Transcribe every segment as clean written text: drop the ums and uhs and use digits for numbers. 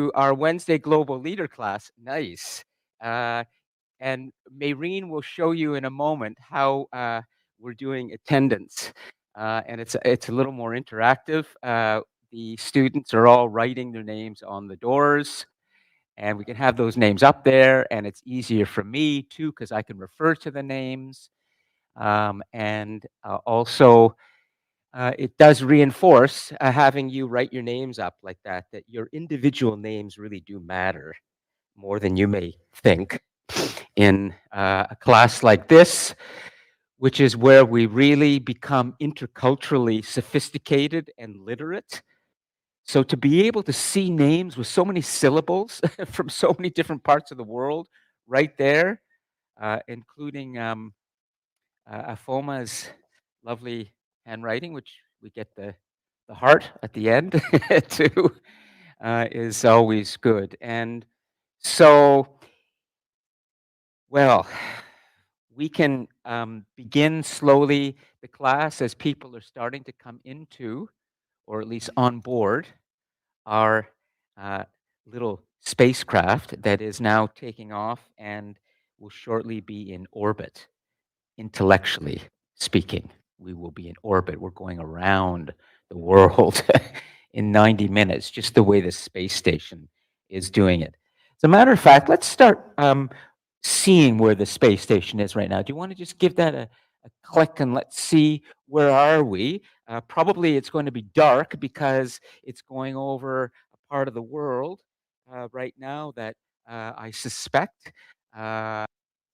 to our Wednesday Global Leader class. Nice. Uh, and Maureen will show you in a moment how we're doing attendance. And it's a little more interactive. The students are all writing their names on the doors, and we can have those names up there, and it's easier for me too because I can refer to the names. And also, it does reinforce having you write your names up like that, that your individual names really do matter more than you may think in a class like this, which is where we really become interculturally sophisticated and literate. So to be able to see names with so many syllables from so many different parts of the world right there, including Afoma's lovely handwriting, which we get the heart at the end too, is always good. And so, well, we can begin slowly the class as people are starting to come into, or at least on board, our uh, little spacecraft that is now taking off and will shortly be in orbit. Intellectually speaking, we will be in orbit. We're going around the world in 90 minutes, just the way the space station is doing it. As a matter of fact, let's start seeing where the space station is right now. Do you want to just give that a click and let's see where are we? Probably it's going to be dark because it's going over a part of the world right now that I suspect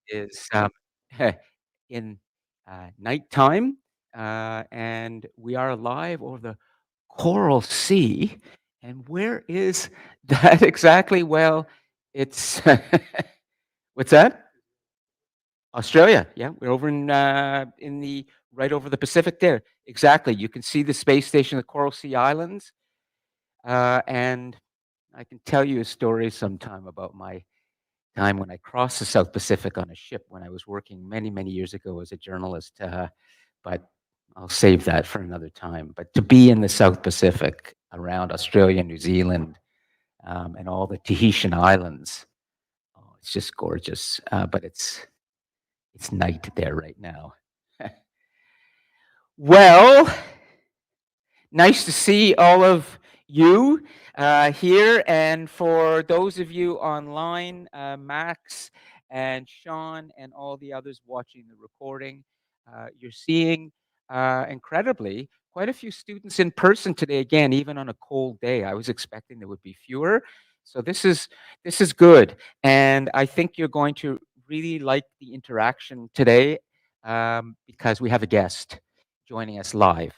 is in nighttime, and we are live over the Coral Sea. And where is that exactly? Well, it's what's that? Australia. Yeah, we're over in the right over the Pacific there. Exactly. You can see the space station, the Coral Sea Islands, and I can tell you a story sometime about my time when I crossed the South Pacific on a ship when I was working many, many years ago as a journalist. But I'll save that for another time. But to be in the South Pacific around Australia, New Zealand, and all the Tahitian islands, oh, it's just gorgeous. But it's night there right now. Well, nice to see all of you here. And for those of you online, Max and Sean and all the others watching the recording, you're seeing incredibly quite a few students in person today again, even on a cold day. I was expecting there would be fewer. So this is good. And I think you're going to really like the interaction today because we have a guest joining us live.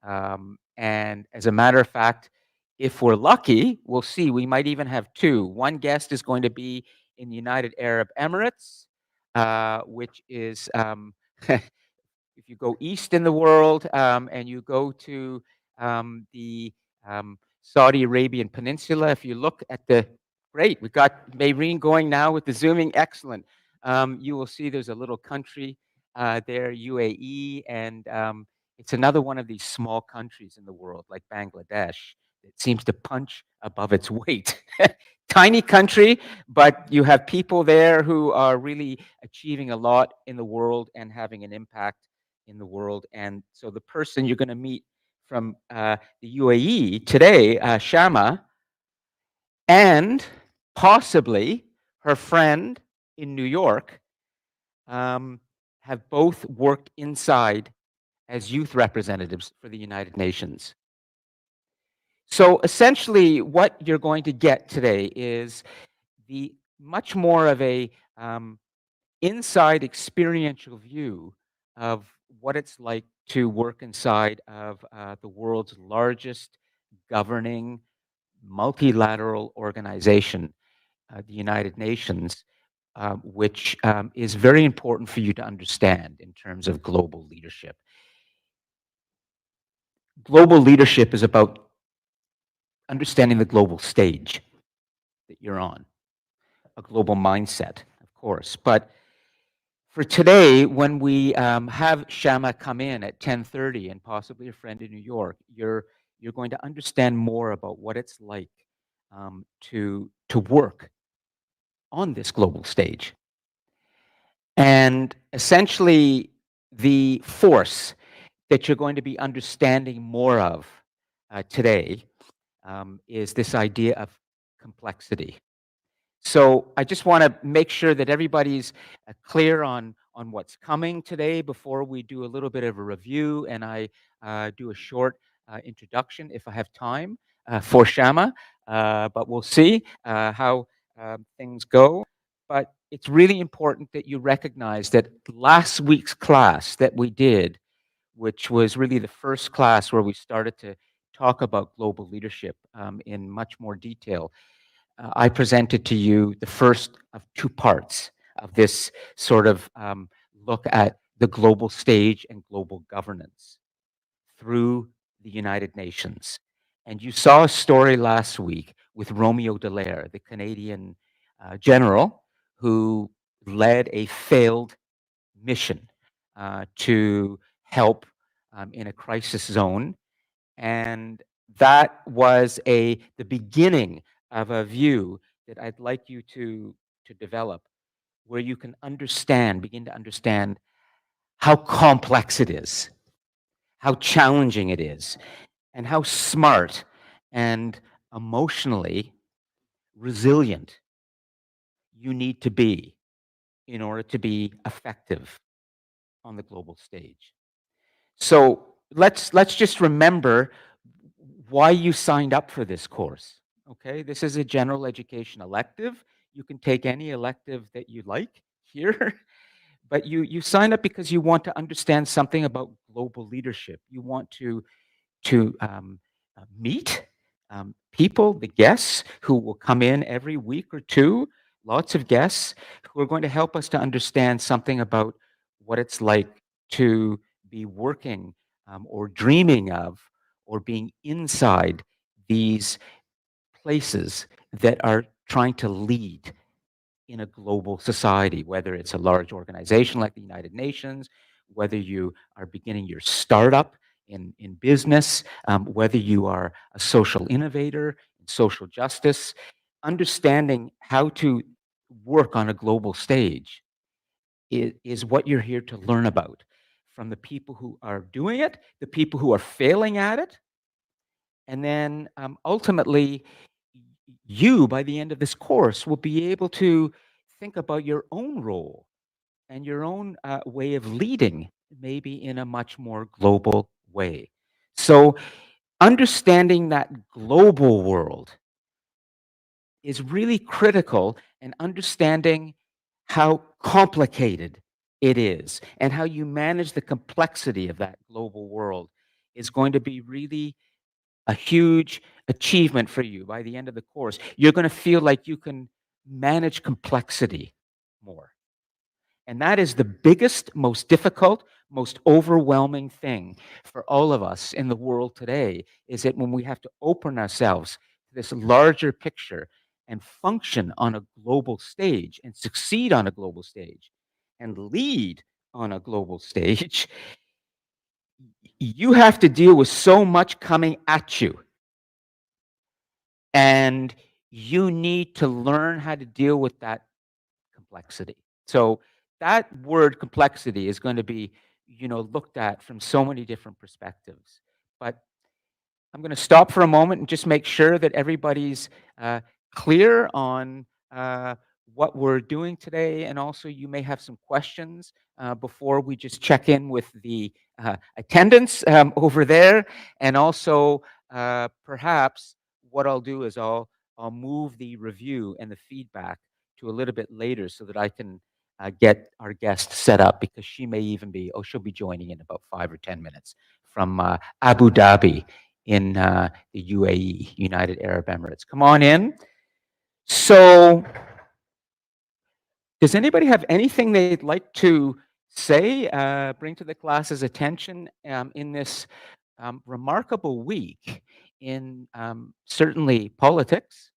And as a matter of fact, if we're lucky, we'll see. We might even have two. One guest is going to be in the United Arab Emirates, which is, if you go east in the world and you go to the Saudi Arabian Peninsula, if you look at the, great, we've got Maureen going now with the zooming, excellent. You will see there's a little country there, UAE, and it's another one of these small countries in the world, like Bangladesh, that seems to punch above its weight. Tiny country, but you have people there who are really achieving a lot in the world and having an impact in the world. And so the person you're going to meet from the UAE today, Shama, and possibly her friend in New York, have both worked inside as youth representatives for the United Nations. So essentially, what you're going to get today is the much more of a inside experiential view of what it's like to work inside of the world's largest governing multilateral organization, the United Nations, which is very important for you to understand in terms of global leadership. Global leadership is about understanding the global stage that you're on, a global mindset, of course. But for today, when we have Shama come in at 10:30 and possibly a friend in New York, you're going to understand more about what it's like to work on this global stage. And essentially, the force that you're going to be understanding more of today is this idea of complexity. So I just want to make sure that everybody's clear on what's coming today before we do a little bit of a review and I do a short introduction if I have time for Shama. But we'll see how things go. But it's really important that you recognize that last week's class that we did, which was really the first class where we started to talk about global leadership in much more detail, I presented to you the first of two parts of this sort of look at the global stage and global governance through the United Nations. And you saw a story last week with Romeo Dallaire, the Canadian general who led a failed mission to help in a crisis zone. And that was the beginning of a view that I'd like you to develop, where you can begin to understand how complex it is, how challenging it is, and how smart and emotionally resilient you need to be in order to be effective on the global stage. So let's just remember why you signed up for this course. Okay, this is a general education elective. You can take any elective that you like here, but you sign up because you want to understand something about global leadership. You want to meet people, the guests who will come in every week or two, lots of guests who are going to help us to understand something about what it's like to be working or dreaming of or being inside these places that are trying to lead in a global society, whether it's a large organization like the United Nations, whether you are beginning your startup in business, whether you are a social innovator in social justice, understanding how to work on a global stage is what you're here to learn about from the people who are doing it, the people who are failing at it, and then ultimately, you, by the end of this course, will be able to think about your own role and your own way of leading, maybe in a much more global way. So, understanding that global world is really critical, and understanding how complicated it is and how you manage the complexity of that global world is going to be really a huge achievement for you by the end of the course. You're going to feel like you can manage complexity more. And that is the biggest, most difficult, most overwhelming thing for all of us in the world today, is that when we have to open ourselves to this larger picture and function on a global stage and succeed on a global stage and lead on a global stage, you have to deal with so much coming at you. And you need to learn how to deal with that complexity. So that word complexity is going to be, looked at from so many different perspectives. But I'm going to stop for a moment and just make sure that everybody's clear on what we're doing today. And also, you may have some questions before we just check in with the attendance over there. And also, perhaps what I'll do is I'll move the review and the feedback to a little bit later so that I can get our guest set up, because she'll be joining in about 5 or 10 minutes from Abu Dhabi in the UAE, United Arab Emirates. Come on in. So, does anybody have anything they'd like to say, bring to the class's attention in this remarkable week in certainly politics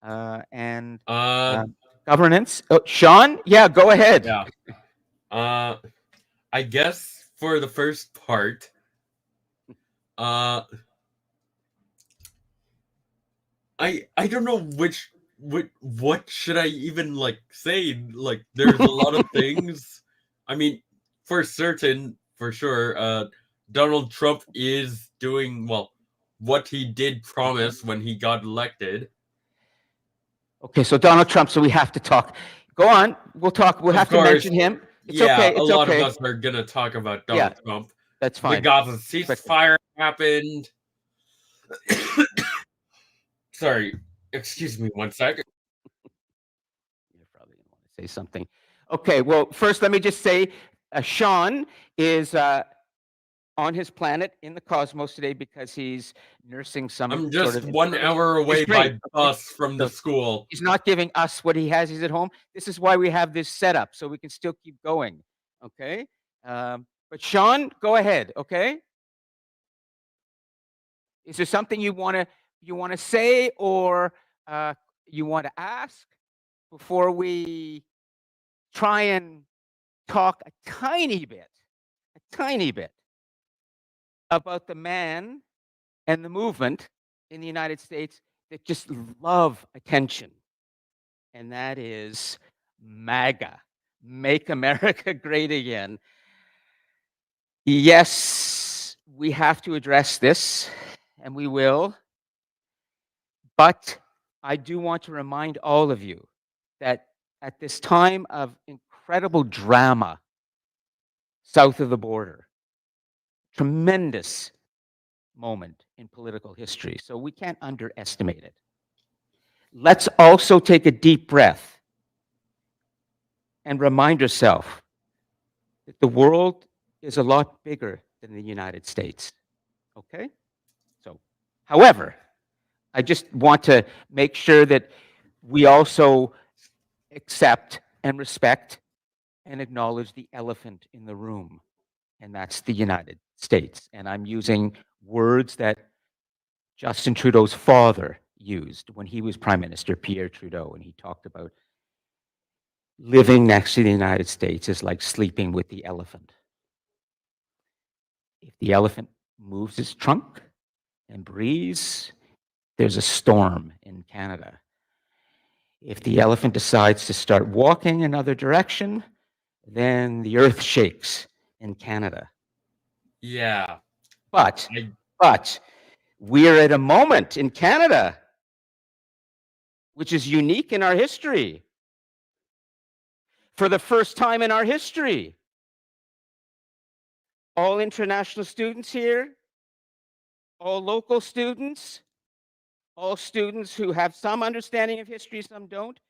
and Uh, governance? Oh, Sean, yeah, go ahead. yeah. Uh, I guess for the first part, uh, I don't know what should I even like say. Like, there's a lot of things. I mean, for certain, for sure, Donald Trump is doing well what he did promise when he got elected. Okay, so Donald Trump, so we have to talk. Go on, we'll talk. We'll Of have to course, mention him. It's yeah, okay, a it's lot of okay. us are gonna talk about Yeah, Donald Trump. that's The fine. Gaza But ceasefire happened. Sorry, excuse me one second. you're probably going to want to say something. Okay, well, first let me just say, Sean is on his planet in the cosmos today because he's nursing some I'm sort just of 1 infirmity. hour It's away great. by Okay. bus from the So school. he's not giving us what he has. He's at home. This is why we have this setup, so we can still keep going. Okay. But Sean, go ahead. Okay. Is there something you want to say, or you want to ask before we try and talk a tiny bit about the man and the movement in the United States that just love attention, and that is MAGA, Make America Great Again. Yes, we have to address this, and we will. But I do want to remind all of you that at this time of incredible drama south of the border, tremendous moment in political history, so we can't underestimate it. Let's also take a deep breath and remind ourselves that the world is a lot bigger than the United States. Okay? So, however, I just want to make sure that we also accept and respect and acknowledge the elephant in the room, and that's the United States. And I'm using words that Justin Trudeau's father used when he was Prime Minister, Pierre Trudeau, and he talked about living next to the United States is like sleeping with the elephant. If the elephant moves its trunk and breathes, there's a storm in Canada. If the elephant decides to start walking another direction, then the earth shakes in Canada. Yeah. But we're at a moment in Canada which is unique in our history. For the first time in our history, all international students here, all local students, all students who have some understanding of history, some don't.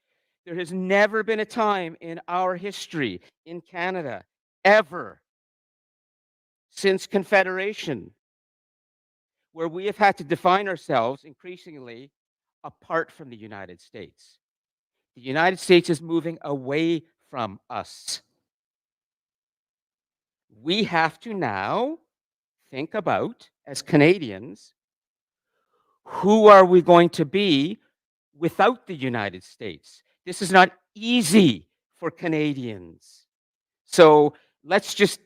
There has never been a time in our history in Canada, ever, since Confederation, where we have had to define ourselves increasingly apart from the United States. The United States is moving away from us. We have to now think about, as Canadians, who are we going to be without the United States? This is not easy for Canadians. So let's just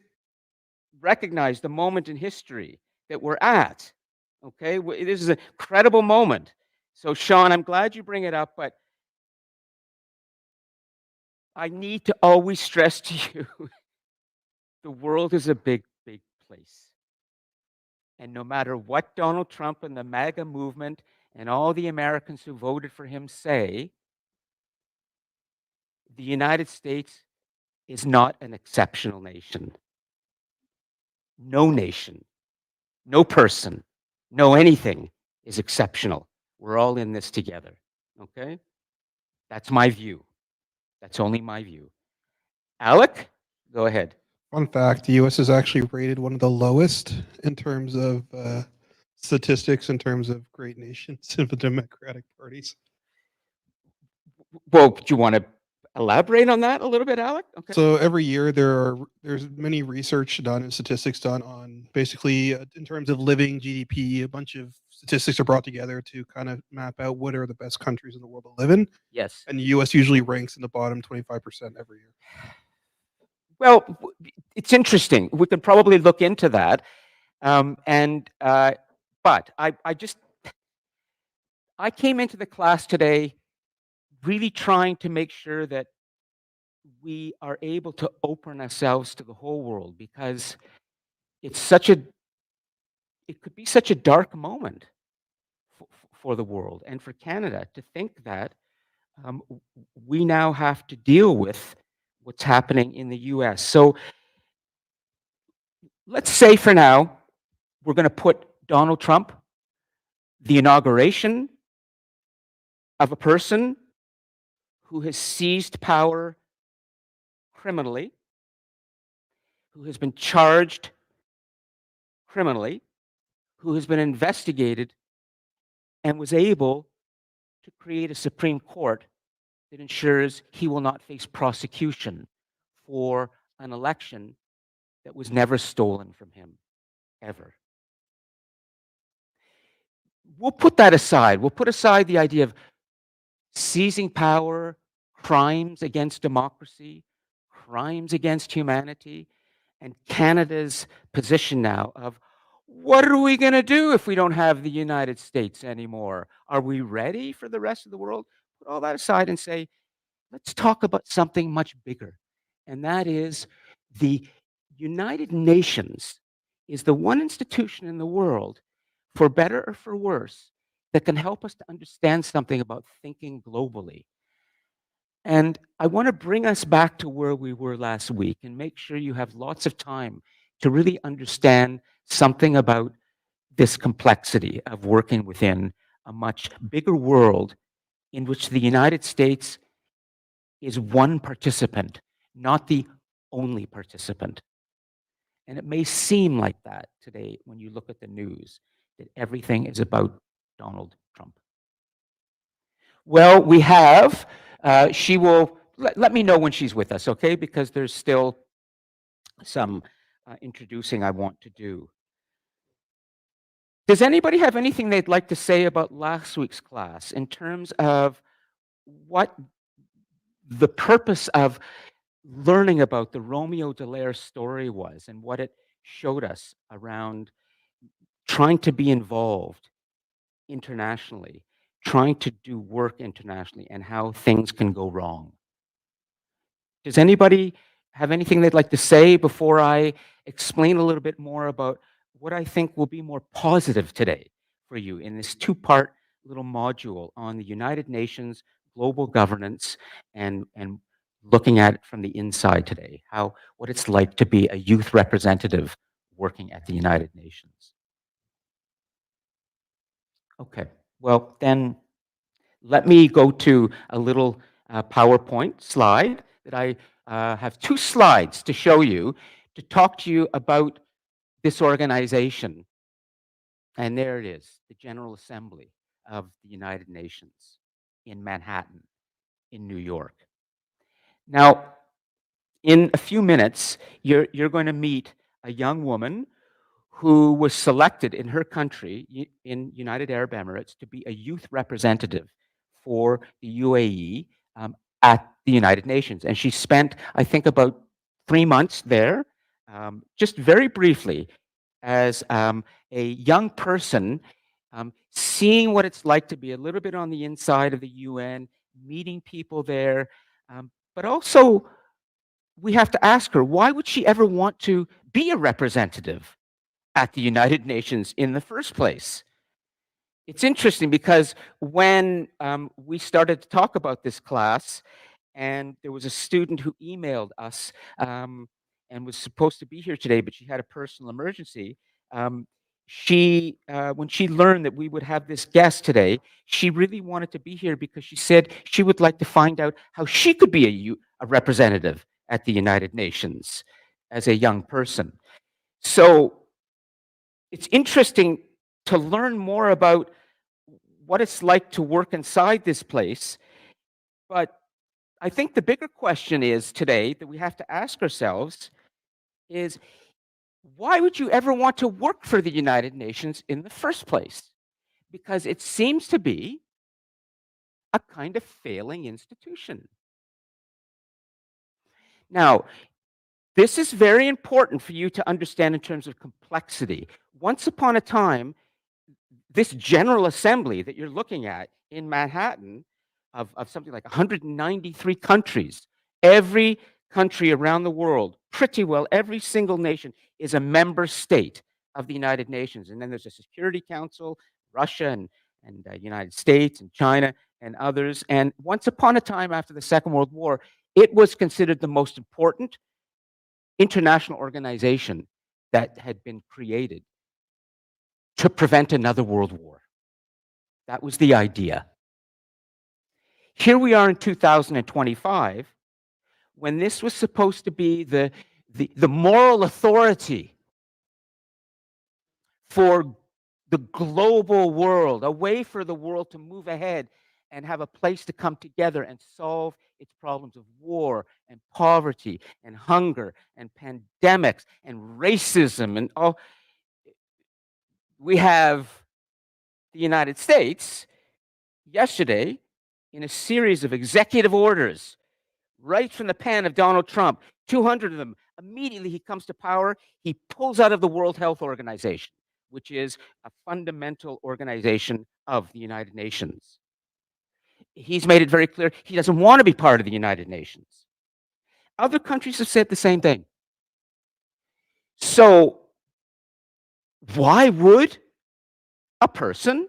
recognize the moment in history that we're at. Okay, this is an incredible moment. So Sean, I'm glad you bring it up, but I need to always stress to you, the world is a big, big place. And no matter what Donald Trump and the MAGA movement and all the Americans who voted for him say, the United States is not an exceptional nation. No nation, no person, no anything is exceptional. We're all in this together. Okay? That's my view. That's only my view. Alec, go ahead. Fun fact, the US is actually rated one of the lowest in terms of statistics, in terms of great nations in the Democratic parties. Well, do you want to elaborate on that a little bit, Alec? Okay. So every year there's many research done and statistics done on basically in terms of living GDP, a bunch of statistics are brought together to kind of map out what are the best countries in the world to live in. Yes. And the US usually ranks in the bottom 25% every year. Well, it's interesting. We could probably look into that. But I just, I came into the class today really trying to make sure that we are able to open ourselves to the whole world, because it's such a it could be such a dark moment for the world and for Canada, to think that we now have to deal with what's happening in the US. So let's say for now, we're going to put Donald Trump, the inauguration of a person who has seized power criminally, who has been charged criminally, who has been investigated, and was able to create a Supreme Court that ensures he will not face prosecution for an election that was never stolen from him, ever. We'll put that aside. We'll put aside the idea of seizing power, crimes against democracy, crimes against humanity, and Canada's position now of, what are we going to do if we don't have the United States anymore? Are we ready for the rest of the world? Put all that aside and say, let's talk about something much bigger. And that is, the United Nations is the one institution in the world, for better or for worse, that can help us to understand something about thinking globally. And I want to bring us back to where we were last week and make sure you have lots of time to really understand something about this complexity of working within a much bigger world, in which the United States is one participant, not the only participant. And it may seem like that today when you look at the news, that everything is about Donald Trump. Well, we have, she will, let me know when she's with us, okay? Because there's still some introducing I want to do. Does anybody have anything they'd like to say about last week's class in terms of what the purpose of learning about the Romeo Dallaire story was, and what it showed us around trying to be involved internationally, trying to do work internationally, and how things can go wrong? Does anybody have anything they'd like to say before I explain a little bit more about what I think will be more positive today for you in this two-part little module on the United Nations, global governance, and looking at it from the inside today, what it's like to be a youth representative working at the United Nations? Okay, well then, let me go to a little PowerPoint slide that I have 2 slides to show you, to talk to you about this organization. And there it is, the General Assembly of the United Nations in Manhattan, in New York. Now, in a few minutes, you're going to meet a young woman who was selected in her country, in United Arab Emirates, to be a youth representative for the UAE at the United Nations. And she spent, I think, about 3 months there, just very briefly, as a young person, seeing what it's like to be a little bit on the inside of the UN, meeting people there. But also, we have to ask her, why would she ever want to be a representative at the United Nations in the first place? It's interesting because when we started to talk about this class, and there was a student who emailed us and was supposed to be here today, but she had a personal emergency. When she learned that we would have this guest today, she really wanted to be here because she said she would like to find out how she could be a representative at the United Nations as a young person. So it's interesting to learn more about what it's like to work inside this place. But I think the bigger question is today that we have to ask ourselves is, why would you ever want to work for the United Nations in the first place? Because it seems to be a kind of failing institution. Now, this is very important for you to understand in terms of complexity. Once upon a time, this General Assembly that you're looking at in Manhattan of something like 193 countries, every country around the world, pretty well every single nation is a member state of the United Nations. And then there's a Security Council, Russia and United States and China and others. And once upon a time after the Second World War, it was considered the most important international organization that had been created to prevent another world war. That was the idea. Here we are in 2025, when this was supposed to be the moral authority for the global world, a way for the world to move ahead and have a place to come together and solve its problems of war and poverty and hunger and pandemics and racism and all. We have the United States yesterday in a series of executive orders right from the pen of Donald Trump, 200 of them. Immediately he comes to power, he pulls out of the World Health Organization, which is a fundamental organization of the United Nations. He's made it very clear he doesn't want to be part of the United Nations. Other countries have said the same thing. So why would a person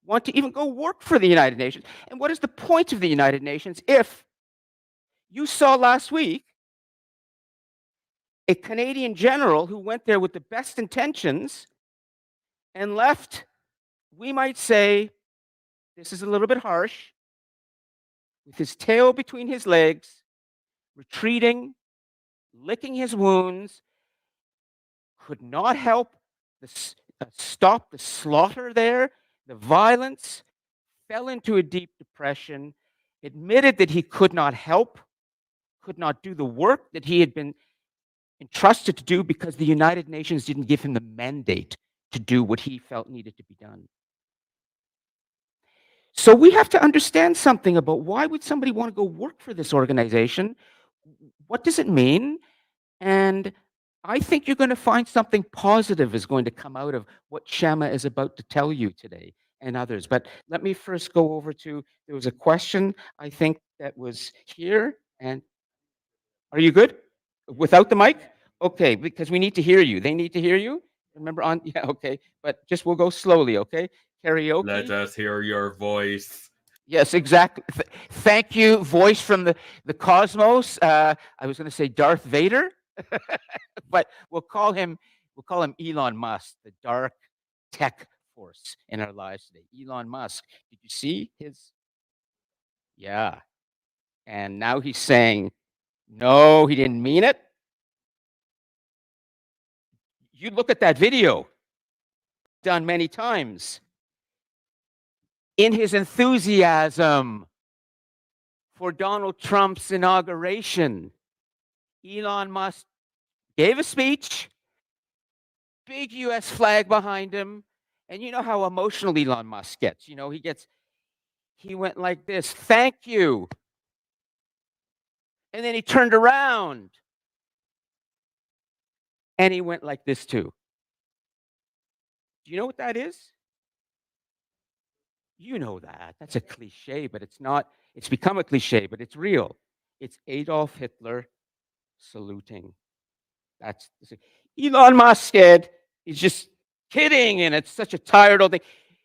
want to even go work for the United Nations? And what is the point of the United Nations if you saw last week a Canadian general who went there with the best intentions and left, we might say, this is a little bit harsh, with his tail between his legs, retreating, licking his wounds, could not help stop the slaughter there, the violence, fell into a deep depression, admitted that he could not help, could not do the work that he had been entrusted to do because the United Nations didn't give him the mandate to do what he felt needed to be done. So we have to understand something about why would somebody want to go work for this organization? What does it mean? And I think you're going to find something positive is going to come out of what Shema is about to tell you today and others. But let me first go over to, there was a question, I think, that was here. And are you good? Without the mic? Okay, because we need to hear you. They need to hear you. Remember on, yeah, okay. But just we'll go slowly, okay? Karaoke. Let us hear your voice. Yes, exactly. Thank you, voice from the cosmos. I was going to say Darth Vader, but we'll call him Elon Musk, the dark tech force in our lives today. Elon Musk. Did you see his? Yeah. And now he's saying, no, he didn't mean it. You look at that video, done many times. In his enthusiasm for Donald Trump's inauguration, Elon Musk gave a speech, big US flag behind him, and you know how emotional Elon Musk gets. You know, he went like this, thank you. And then he turned around and he went like this too. Do you know what that is? You know that. That's a cliche, but it's not. It's become a cliche, but it's real. It's Adolf Hitler saluting. That's Elon Musk said he's just kidding, and it's such a tired old thing.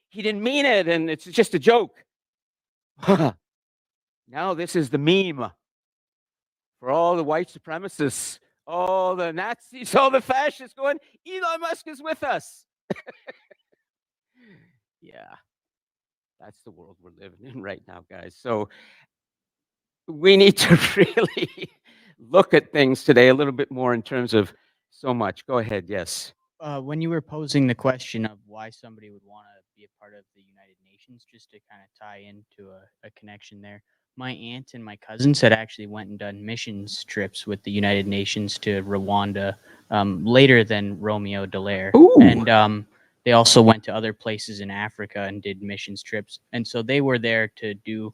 He didn't mean it, and it's just a joke. Now this is the meme for all the white supremacists, all the Nazis, all the fascists going, Elon Musk is with us. Yeah. That's the world we're living in right now, guys. So we need to really look at things today a little bit more in terms of so much. Go ahead. Yes. When you were posing the question of why somebody would want to be a part of the United Nations, just to kind of tie into a connection there, my aunt and my cousins had actually went and done missions trips with the United Nations to Rwanda later than Romeo Dallaire. Ooh. And they also went to other places in Africa and did missions trips. And so they were there to do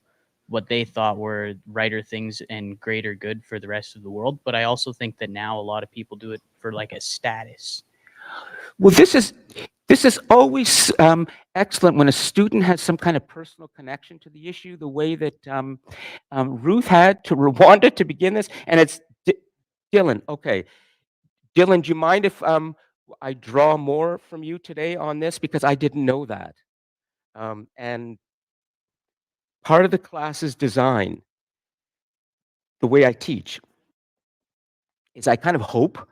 what they thought were righter things and greater good for the rest of the world. But I also think that now a lot of people do it for like a status. Well, this is always excellent when a student has some kind of personal connection to the issue, the way that Ruth had to Rwanda to begin this, and it's Dylan. Okay, Dylan, do you mind if I draw more from you today on this, because I didn't know that, and part of the class's design, the way I teach, is I kind of hope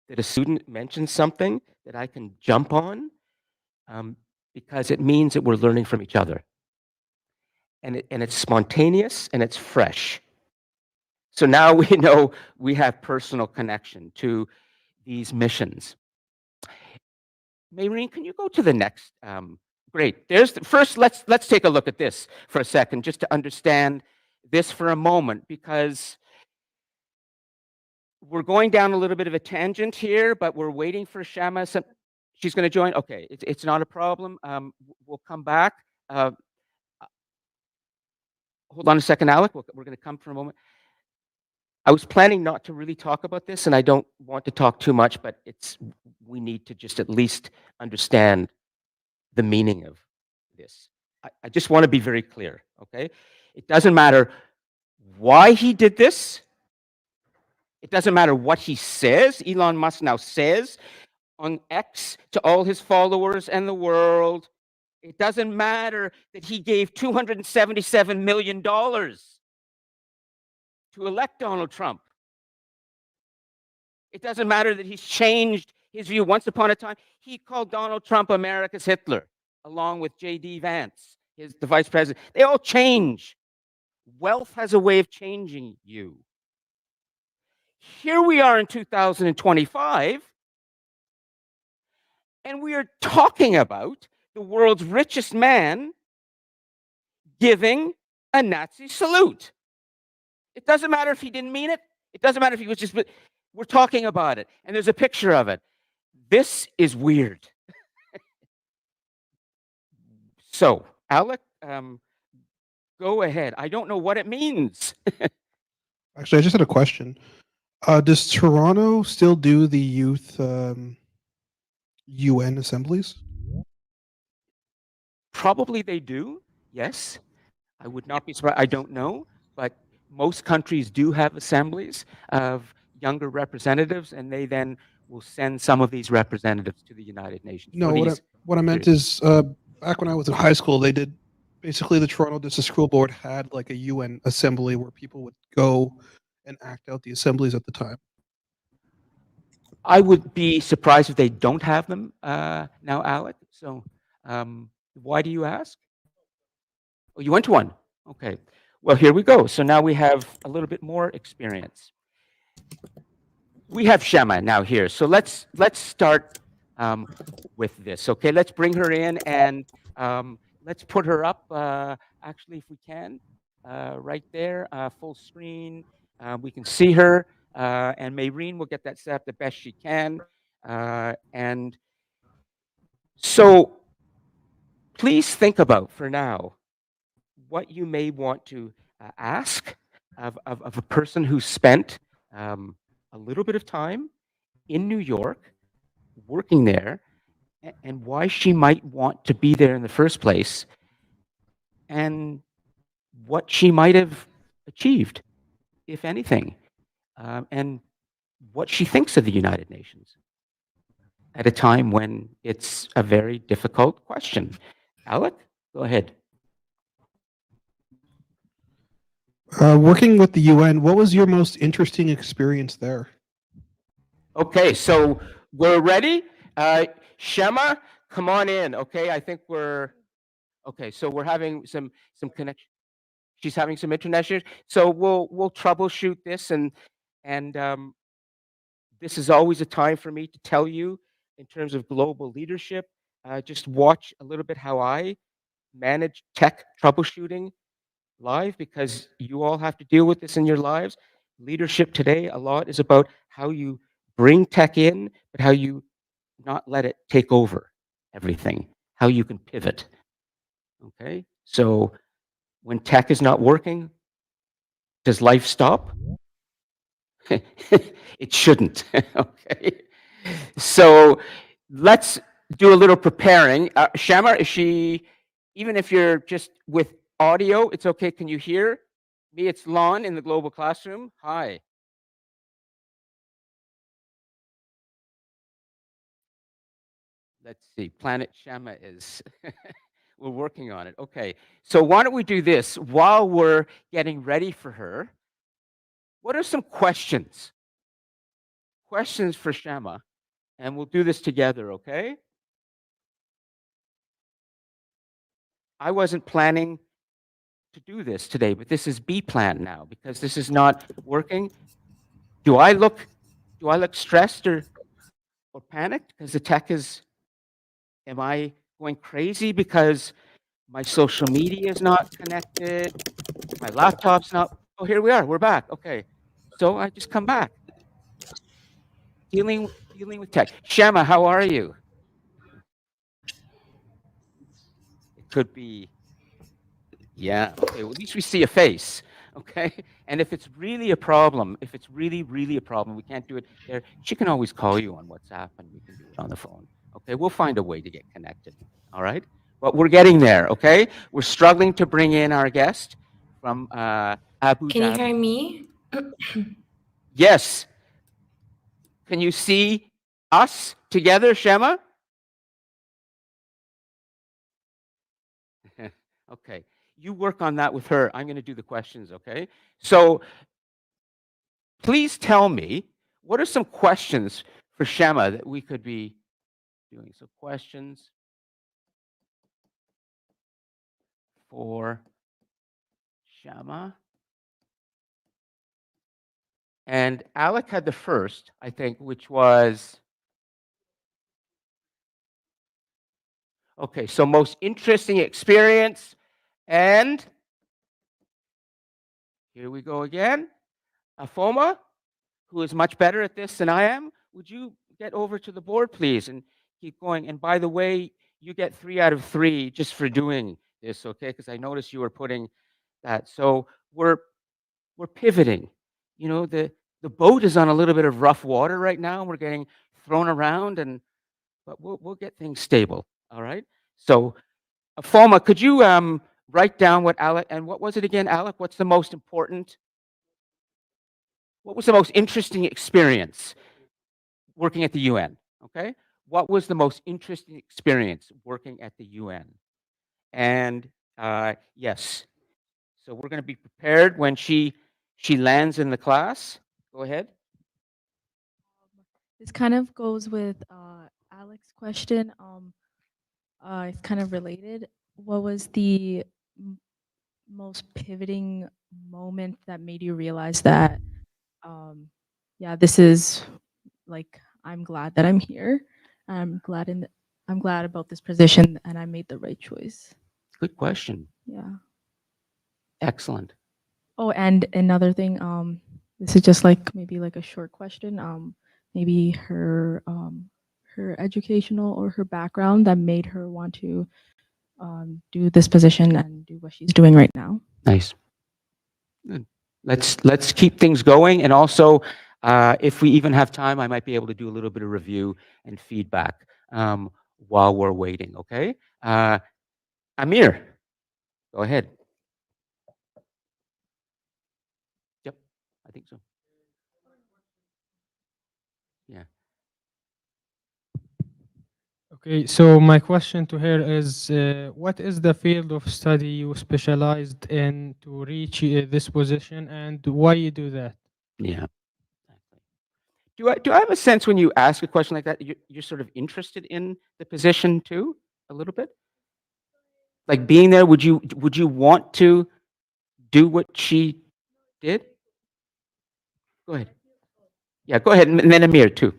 that a student mentions something that I can jump on, because it means that we're learning from each other. And it's spontaneous and it's fresh. So now we know we have personal connection to these missions. Maureen, can you go to the next? Great. There's first. Let's take a look at this for a second, just to understand this for a moment, because we're going down a little bit of a tangent here, but we're waiting for Shama. She's going to join. Okay, it's not a problem. We'll come back. Hold on a second, Alec. We're going to come for a moment. I was planning not to really talk about this, and I don't want to talk too much, but we need to just at least understand the meaning of this. I just want to be very clear, okay? It doesn't matter why he did this. It doesn't matter what he says. Elon Musk now says on X to all his followers and the world. It doesn't matter that he gave $277 million to elect Donald Trump. It doesn't matter that he's changed his view. Once upon a time, he called Donald Trump America's Hitler, along with J.D. Vance, the vice president. They all change. Wealth has a way of changing you. Here we are in 2025, and we are talking about the world's richest man giving a Nazi salute. It doesn't matter if he didn't mean it. It doesn't matter if he was just, we're talking about it. And there's a picture of it. This is weird. So, Alec, go ahead. I don't know what it means. Actually, I just had a question. Does Toronto still do the youth UN assemblies? Probably they do, yes. I would not be surprised. I don't know, but most countries do have assemblies of younger representatives, and they then will send some of these representatives to the United Nations. No, what I meant is back when I was in high school, they did basically the Toronto District School Board had like a UN assembly where people would go and act out the assemblies at the time. I would be surprised if they don't have them now, Alec. So why do you ask? Oh, you went to one. Okay. Well, here we go. So now we have a little bit more experience. We have Shema now here. So let's start with this. Okay, let's bring her in and let's put her up. Actually, if we can, right there, full screen. We can see her, and Maureen will get that set up the best she can. And so, please think about for now what you may want to ask of a person who spent a little bit of time in New York, working there, and why she might want to be there in the first place, and what she might have achieved, if anything, and what she thinks of the United Nations at a time when it's a very difficult question. Alec, go ahead. Working with the UN, what was your most interesting experience there? Okay, so we're ready. Shema, come on in. Okay, I think we're okay. So we're having some connection. She's having some internet issues. So we'll troubleshoot this, and this is always a time for me to tell you in terms of global leadership. Just watch a little bit how I manage tech troubleshooting live, because you all have to deal with this in your lives. Leadership today, a lot is about how you bring tech in, but how you not let it take over everything, how you can pivot. Okay, so when tech is not working, does life stop? It shouldn't. Okay, so let's do a little preparing. Shama, is she, even if you're just with audio, it's okay. Can you hear me? It's Lon in the Global Classroom. Hi. Let's see. Planet Shama is, we're working on it. Okay. So why don't we do this while we're getting ready for her? What are some questions? Questions for Shama, and we'll do this together, okay? I wasn't planning to do this today, but this is B plan now because this is not working. Do I look stressed or panicked because the tech is, am I going crazy because my social media is not connected? My laptop's not, oh, here we are, we're back. Okay. So I just come back. Dealing with tech. Shama, how are you? It could be, yeah, okay, well, at least we see a face, okay? And if it's really a problem, if it's really, really a problem, we can't do it there, she can always call you on WhatsApp and we can do it on the phone, okay? We'll find a way to get connected, all right? But we're getting there, okay? We're struggling to bring in our guest from Abu Dhabi. Can you hear me? Yes. Can you see us together, Shema? Okay. You work on that with her. I'm going to do the questions, okay? So please tell me, what are some questions for Shema that we could be doing? So questions for Shema. And Alec had the first, I think, which was, okay, so most interesting experience. And here we go again. Afoma, who is much better at this than I am, would you get over to the board, please, and keep going? And by the way, you get 3 out of 3 just for doing this, okay? Because I noticed you were putting that. So we're pivoting. You know, the boat is on a little bit of rough water right now. We're getting thrown around, but we'll get things stable. All right. So, Afoma, could you write down what Alec, and what was it again, Alec? What's the most important? What was the most interesting experience working at the UN? Okay. What was the most interesting experience working at the UN? And yes. So we're going to be prepared when she lands in the class. Go ahead. This kind of goes with Alex's question. It's kind of related. What was the most pivoting moment that made you realize that, yeah, this is like, I'm glad that I'm here. I'm glad about this position, and I made the right choice. Good question. Yeah. Excellent. Oh, and another thing. This is just like maybe like a short question. Maybe her educational or her background that made her want to do this position and do what she's doing right now. Nice. Good. Let's keep things going, and also, if we even have time, I might be able to do a little bit of review and feedback while we're waiting. Okay, Amir, go ahead. Yep, I think so. Yeah. Okay, so my question to her is, what is the field of study you specialized in to reach this position, and why you do that? Yeah. Do I have a sense when you ask a question like that, you're sort of interested in the position too, a little bit? Like being there, would you want to do what she did? Go ahead. Yeah, go ahead, and then Amir too.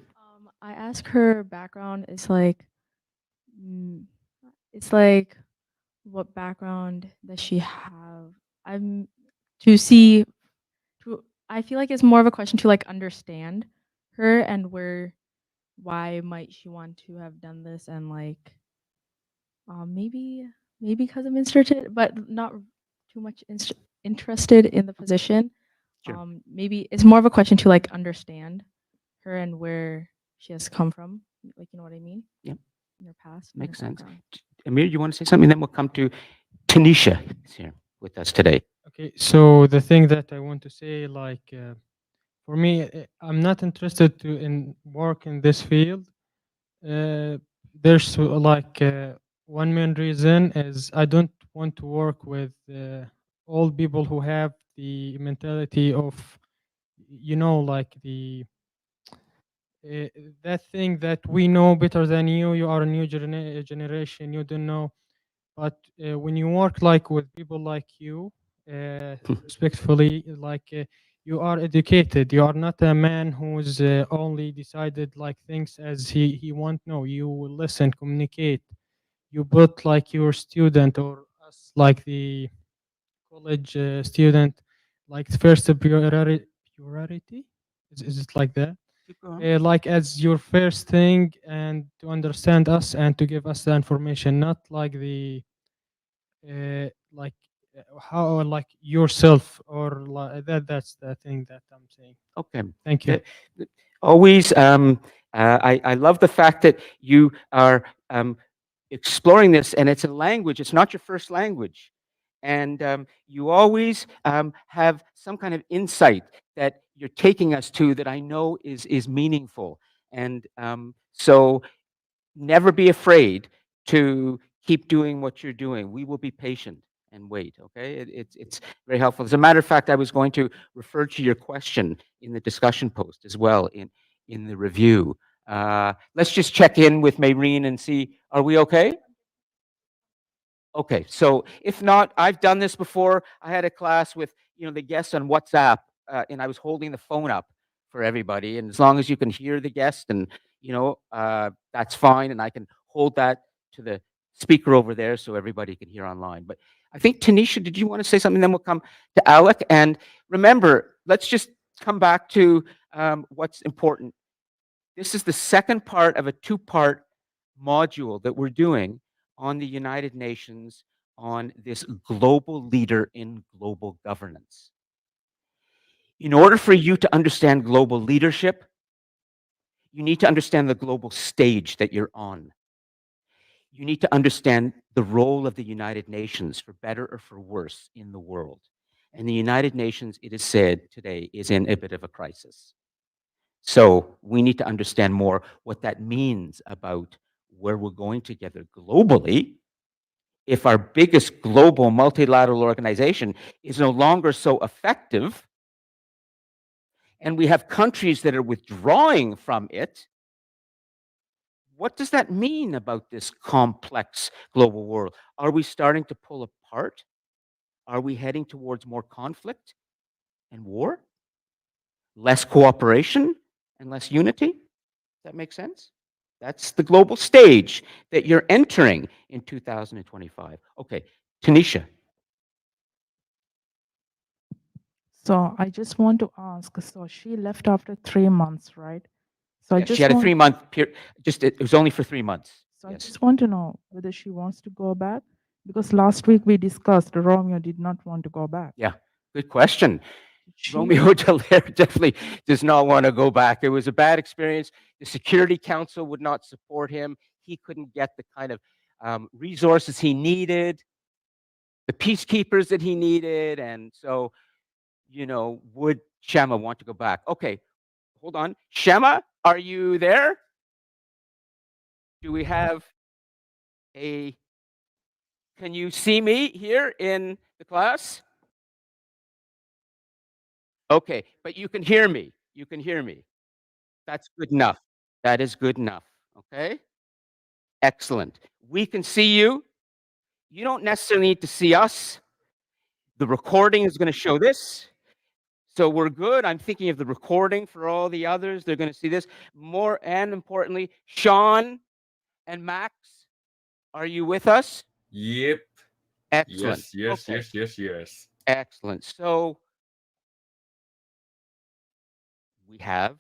I asked her background. It's like what background does she have? I feel like it's more of a question to like understand her and why might she want to have done this, and like maybe because I'm interested, but not too much interested in the position. Sure. Maybe it's more of a question to like understand her and where she has come from. Like, you know what I mean? Yep. In their past. and their Makes sense. background. Amir, you want to say something? Then we'll come to Tanisha is here with us today. Okay, so the thing that I want to say, like, for me, I'm not interested to in work in this field. There's like one main reason is I don't want to work with old people who have the mentality of, like uh, that thing that we know better than you. You are a new generation. You don't know. But when you work like with people like you, respectfully, like you are educated. You are not a man who's only decided like things as he want. No, you will listen, communicate. You put like your student or us like the college student, like first priority. Is it like that? Keep going. Like as your first thing, and to understand us and to give us the information, not like the like how like yourself or like that's the thing that I'm saying. Okay. Thank you. Always, I love the fact that you are exploring this, and it's a language. It's not your first language, and you always have some kind of insight that you're taking us to that I know is meaningful, and so never be afraid to keep doing what you're doing. We will be patient and wait. Okay, it's very helpful. As a matter of fact, I was going to refer to your question in the discussion post as well in the review. Let's just check in with Maureen and see, are we okay? Okay, so if not, I've done this before. I had a class with the guests on WhatsApp, and I was holding the phone up for everybody. And as long as you can hear the guest, and that's fine, and I can hold that to the speaker over there so everybody can hear online. But I think Tanisha, did you want to say something? Then we'll come to Alec. And remember, let's just come back to what's important. This is the second part of a two-part module that we're doing on the United Nations, on this global leader in global governance. In order for you to understand global leadership, you need to understand the global stage that you're on. You need to understand the role of the United Nations, for better or for worse, in the world. And the United Nations, it is said today, is in a bit of a crisis. So we need to understand more what that means about where we're going together globally. If our biggest global multilateral organization is no longer so effective, and we have countries that are withdrawing from it, what does that mean about this complex global world? Are we starting to pull apart? Are we heading towards more conflict and war? Less cooperation and less unity? Does that make sense? That's the global stage that you're entering in 2025. Okay, Tanisha. So I just want to ask, so she left after 3 months, right? So I Yeah, just she had a want, 3-month period. It was only for 3 months. so I Yes. just want to know whether she wants to go back, because last week we discussed Romeo did not want to go back. Yeah, good question. Did she? Romeo Dallaire definitely does not want to go back. It was a bad experience. The Security Council would not support him. He couldn't get the kind of resources he needed, the peacekeepers that he needed. And so, would Shema want to go back? Okay, hold on. Shema, are you there? Do we have can you see me here in the class? Okay, but you can hear me. You can hear me. That's good enough. That is good enough. Okay? Excellent. We can see you. You don't necessarily need to see us. The recording is going to show this. So we're good. I'm thinking of the recording for all the others. They're going to see this. More and importantly, Sean and Max, are you with us? Yep. Excellent. Yes. Okay. Yes. Excellent. So we have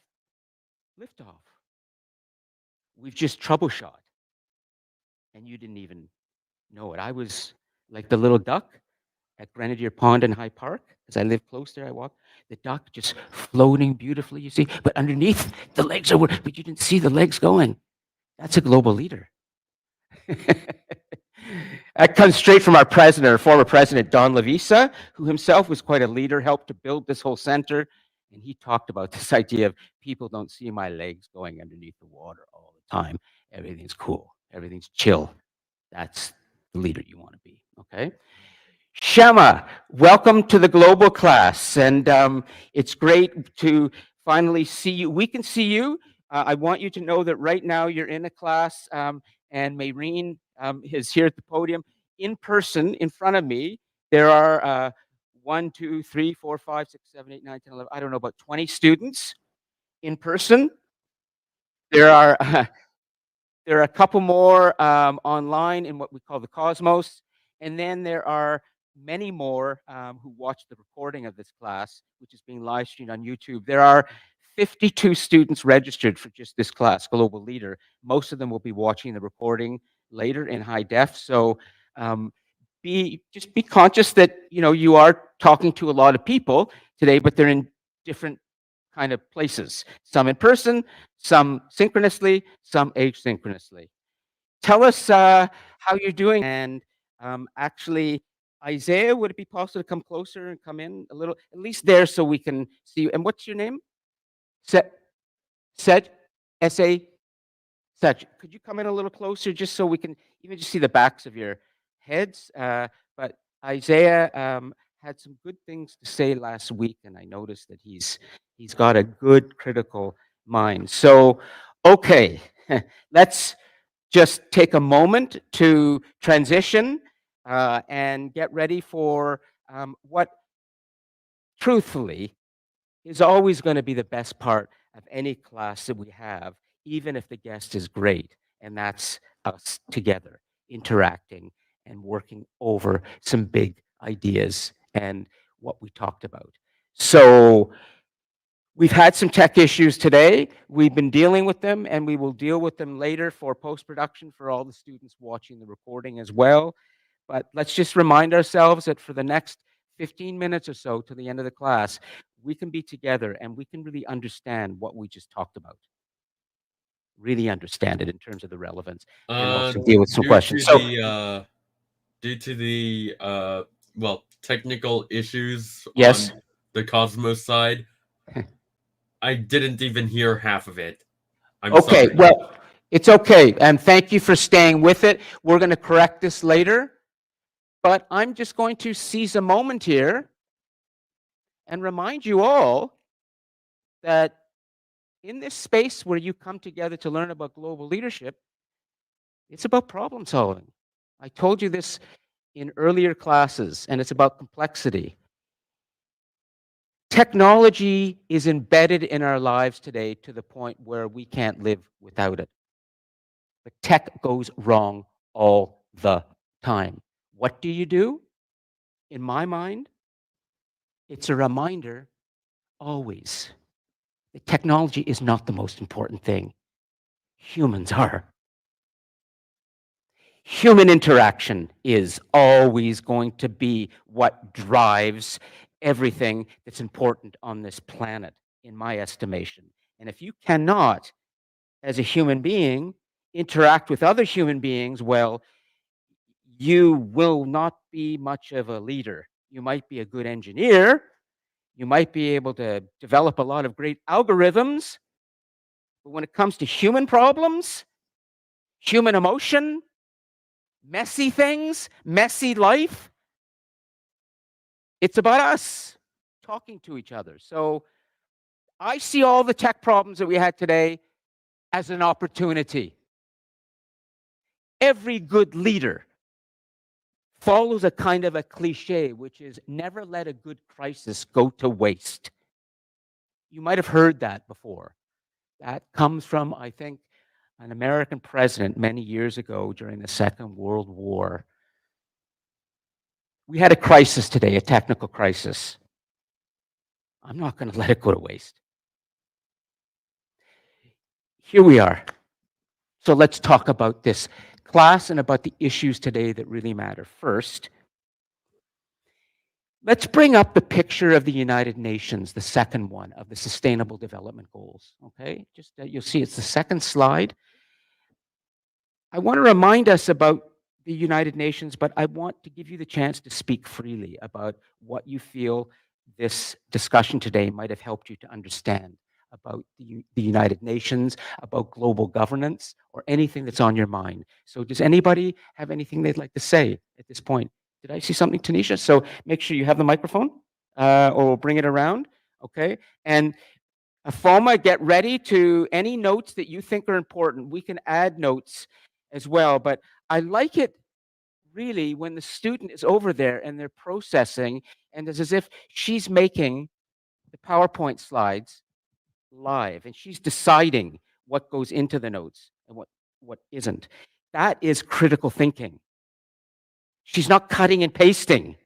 liftoff. We've just troubleshot. And you didn't even know it. I was like the little duck at Grenadier Pond in High Park. As I live close there, I walk. The duck just floating beautifully, you see. But underneath, the legs but you didn't see the legs going. That's a global leader. That comes straight from our president, our former president, Don Lavisa, who himself was quite a leader, helped to build this whole center. And he talked about this idea of people don't see my legs going underneath the water all the time. Everything's cool. Everything's chill. That's the leader you want to be, okay? Shema, welcome to the global class. And it's great to finally see you. We can see you. I want you to know that right now you're in a class, and Maureen is here at the podium in person in front of me. There are 1, 2, 3, 4, 5, 6, 7, 8, 9, 10, 11, I don't know, about 20 students in person. There are a couple more online in what we call the Cosmos. And then there are many more who watch the recording of this class, which is being live streamed on YouTube. There are 52 students registered for just this class, Global Leader. Most of them will be watching the recording later in high def. So just be conscious that you are talking to a lot of people today, but they're in different kind of places. Some in person, some synchronously, some asynchronously. Tell us how you're doing. And actually, Isaiah, would it be possible to come closer and come in a little, at least there, so we can see you? And what's your name? Sej, S-A, Sej. Could you come in a little closer just so we can even just see the backs of your heads? But Isaiah had some good things to say last week, and I noticed that he's got a good critical mind. So, okay, let's just take a moment to transition and get ready for what truthfully is always going to be the best part of any class that we have, even if the guest is great, and that's us together interacting and working over some big ideas and what we talked about. So we've had some tech issues today. We've been dealing with them, and we will deal with them later for post-production for all the students watching the recording as well. But let's just remind ourselves that for the next 15 minutes or so to the end of the class, we can be together and we can really understand what we just talked about. Really understand it in terms of the relevance, and also deal with some questions. So, due to the technical issues yes, on the Cosmos side, I didn't even hear half of it. I'm okay, sorry. well, it's okay, and thank you for staying with it. We're going to correct this later, but I'm just going to seize a moment here and remind you all that in this space where you come together to learn about global leadership, it's about problem solving. I told you this in earlier classes, and it's about complexity. Technology is embedded in our lives today to the point where we can't live without it. But tech goes wrong all the time. What do? In my mind, it's a reminder always that technology is not the most important thing. Humans are. Human interaction is always going to be what drives everything that's important on this planet, in my estimation. And if you cannot, as a human being, interact with other human beings, well, you will not be much of a leader. You might be a good engineer. You might be able to develop a lot of great algorithms. But when it comes to human problems, human emotion, messy things, messy life, it's about us talking to each other. So I see all the tech problems that we had today as an opportunity. Every good leader follows a kind of a cliche, which is never let a good crisis go to waste. You might have heard that before. That comes from, I think, an American president many years ago during the Second World War. We had a crisis today, a technical crisis. I'm not going to let it go to waste. Here we are. So let's talk about this class and about the issues today that really matter. First, let's bring up the picture of the United Nations, the second one of the Sustainable Development Goals. Okay, just you'll see it's the second slide. I want to remind us about the United Nations, but I want to give you the chance to speak freely about what you feel this discussion today might have helped you to understand about the United Nations, about global governance, or anything that's on your mind. So does anybody have anything they'd like to say at this point? Did I see something, Tanisha? So make sure you have the microphone, or we'll bring it around, okay? And FOMA, get ready to any notes that you think are important. We can add notes as well, but I like it really when the student is over there and they're processing, and it's as if she's making the PowerPoint slides live and she's deciding what goes into the notes and what isn't. That is critical thinking. She's not cutting and pasting.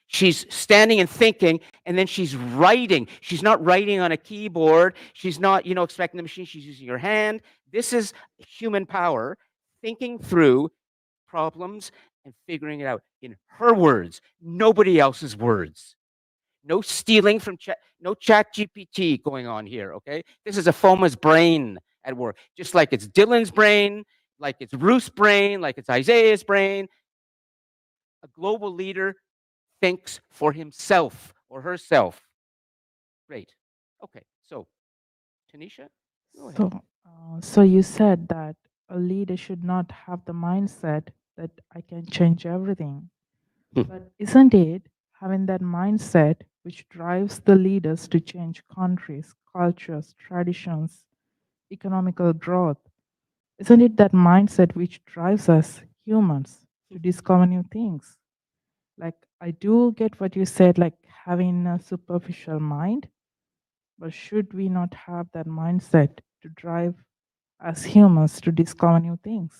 She's standing and thinking, and then she's writing. She's not writing on a keyboard. She's not, expecting the machine. She's using her hand. This is human power, thinking through problems and figuring it out in her words, nobody else's words. No stealing from no chat GPT going on here, okay? This is a FOMA's brain at work, just like it's Dylan's brain, like it's Ruth's brain, like it's Isaiah's brain. A global leader thinks for himself or herself. Great. Okay, so Tanisha, go ahead. So you said that a leader should not have the mindset that I can change everything. But isn't it having that mindset which drives the leaders to change countries, cultures, traditions, economical growth? Isn't it that mindset which drives us humans to discover new things? Like, I do get what you said, like having a superficial mind, but should we not have that mindset to drive as humans to discover new things?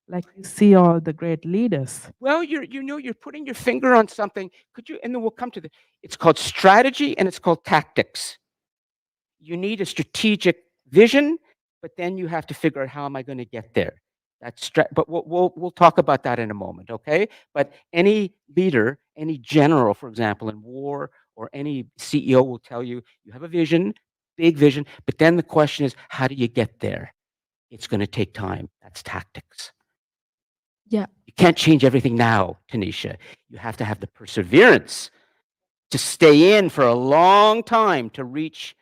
Like you see all the great leaders. Well, you're putting your finger on something. Could you? And then we'll come to it's called strategy and it's called tactics. You need a strategic vision, but then you have to figure out how am I going to get there. But we'll talk about that in a moment, okay? But any leader, any general, for example, in war, or any CEO will tell you you have a vision, big vision, but then the question is how do you get there? It's going to take time. That's tactics. Yeah. You can't change everything now, Tanisha. You have to have the perseverance to stay in for a long time to reach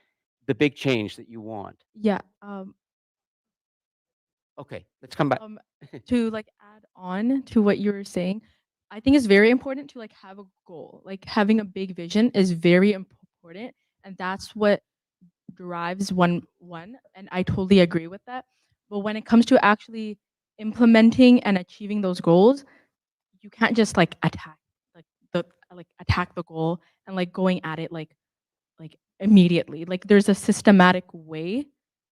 the big change that you want. Yeah. Okay, let's come back. To like add on to what you were saying, I think it's very important to like have a goal. Like having a big vision is very important, and that's what drives one. And I totally agree with that. But when it comes to actually implementing and achieving those goals, you can't just like attack the goal and like going at it like immediately. Like there's a systematic way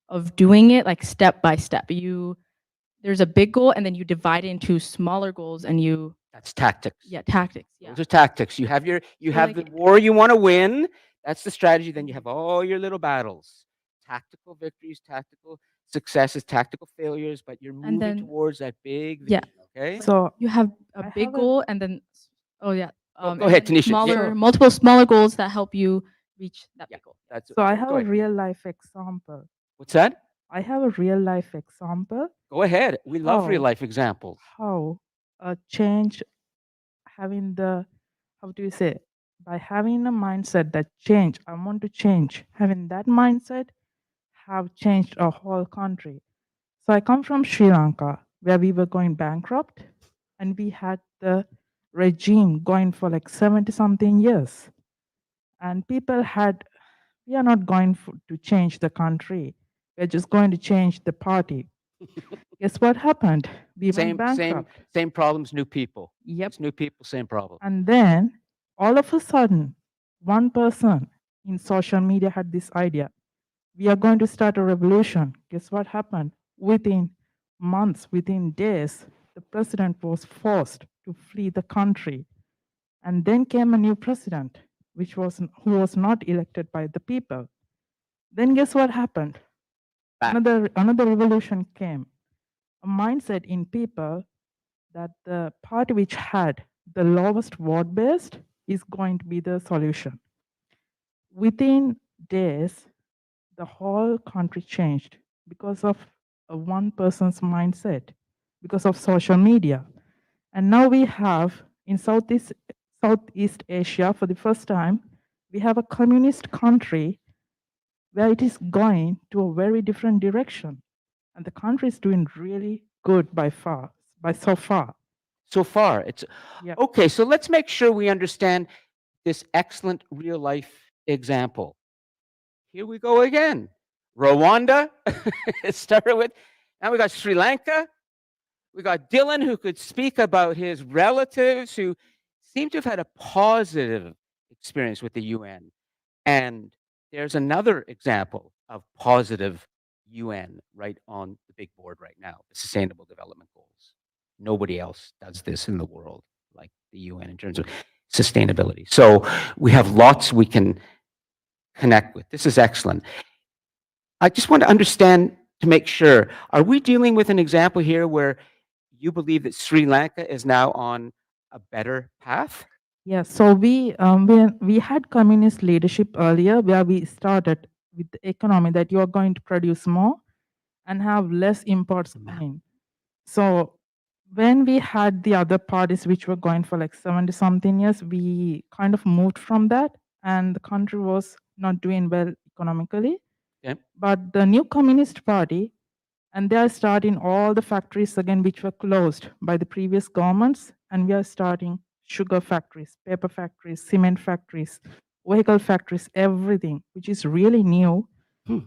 of doing it, like step by step. There's a big goal and then you divide it into smaller goals and you That's tactics. tactics. Yeah. Those are tactics. You have like- the war you want to win. That's the strategy. Then you have all your little battles. Tactical victories, tactical successes, tactical failures, but you're moving then- towards that big Yeah. vision, okay? So You have a I big have a- goal and then go and ahead, then Tanisha. Yeah. multiple smaller goals that help you reach that Yeah. big goal. That's I go have a ahead. real life example. What's that? I have a real life example Go ahead. We love real Oh. life examples. how a change having the how do you say by having a mindset that change I want to change, having that mindset have changed a whole country. So I come from Sri Lanka where we were going bankrupt and we had the regime going for like 70 something years, and people had we are not going to change the country, we're just going to change the party. Guess what happened? We went bankrupt. Same problems, new people. Yep. It's new people, same problem. And then all of a sudden, one person in social media had this idea. We are going to start a revolution. Guess what happened? Within months, within days, the president was forced to flee the country. And then came a new president, who was not elected by the people. Then guess what happened? Back. Another revolution came. A mindset in people that the party which had the lowest vote base is going to be the solution. Within days, the whole country changed because of one person's mindset because of social media. And now we have in Southeast Asia, for the first time, we have a communist country where it is going to a very different direction. And the country is doing really good by so far. So far, it's Yeah. okay. So let's make sure we understand this excellent real life example. Here we go again. Rwanda, it started with. Now we got Sri Lanka. We got Dylan, who could speak about his relatives who seem to have had a positive experience with the UN. And there's another example of positive UN right on the big board right now, the Sustainable Development Goals. Nobody else does this in the world like the UN in terms of sustainability. So we have lots we can connect with. This is excellent. I just want to understand to make sure, are we dealing with an example here where you believe that Sri Lanka is now on a better path? Yeah, so we had communist leadership earlier where we started with the economy that you are going to produce more and have less imports coming. So when we had the other parties which were going for like 70 something years, we kind of moved from that and the country was not doing well economically. Okay. But the new Communist Party, and they are starting all the factories again which were closed by the previous governments, and we are starting sugar factories, paper factories, cement factories, vehicle factories, everything, which is really new.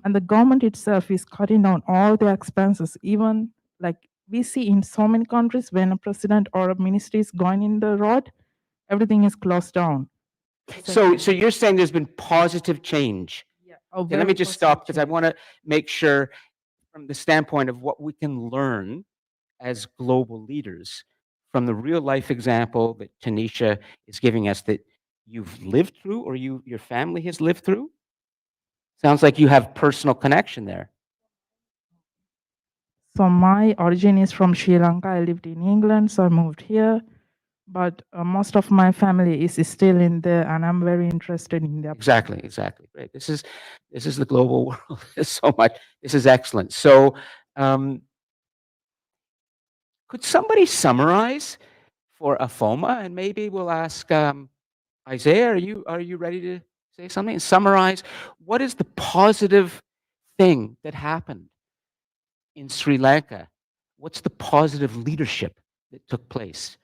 And the government itself is cutting down all the expenses, even like we see in so many countries when a president or a ministry is going in the road, everything is closed down. So you're saying there's been positive change. Yeah, Okay, let me just stop because I want to make sure from the standpoint of what we can learn as global leaders from the real life example that Tanisha is giving us that you've lived through or your family has lived through. Sounds like you have personal connection there. So my origin is from Sri Lanka. I lived in England, so I moved here. But most of my family is still in there, and I'm very interested in their. Exactly. Great. This is the global world. So much. This is excellent. So, could somebody summarize for AFOMA, and maybe we'll ask Isaiah. Are you ready to say something? Summarize what is the positive thing that happened in Sri Lanka? What's the positive leadership that took place?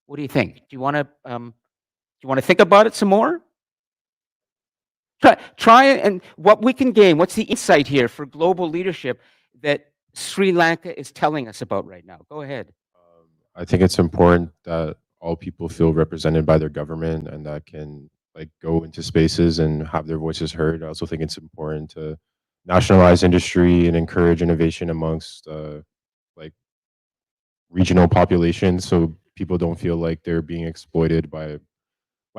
What do you think? Do you want to think about it some more? Try it, and what we can gain. What's the insight here for global leadership that Sri Lanka is telling us about right now? Go ahead. I think it's important that all people feel represented by their government and that can like go into spaces and have their voices heard. I also think it's important to nationalize industry and encourage innovation amongst like regional populations so people don't feel like they're being exploited by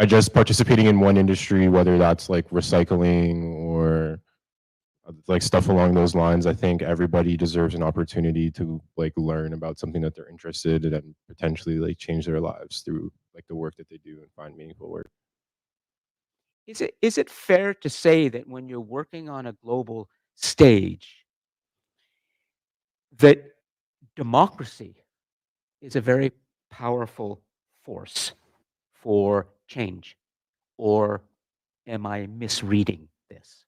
just participating in one industry, whether that's like recycling or like stuff along those lines. I think everybody deserves an opportunity to like learn about something that they're interested in and potentially like change their lives through like the work that they do and find meaningful work. Is it fair to say that when you're working on a global stage, that democracy is a very powerful force for change? Or am I misreading this?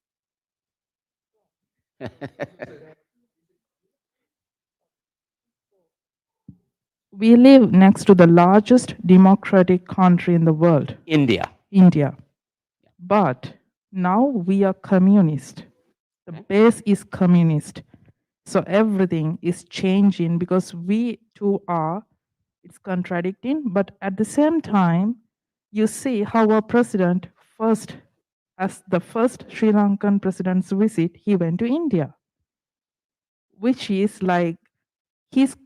We live next to the largest democratic country in the world, India. India. But now we are communist. The base is communist. So everything is changing because we too are, it's contradicting. But at the same time, you see how our president as the first Sri Lankan president's visit, he went to India, which is like he's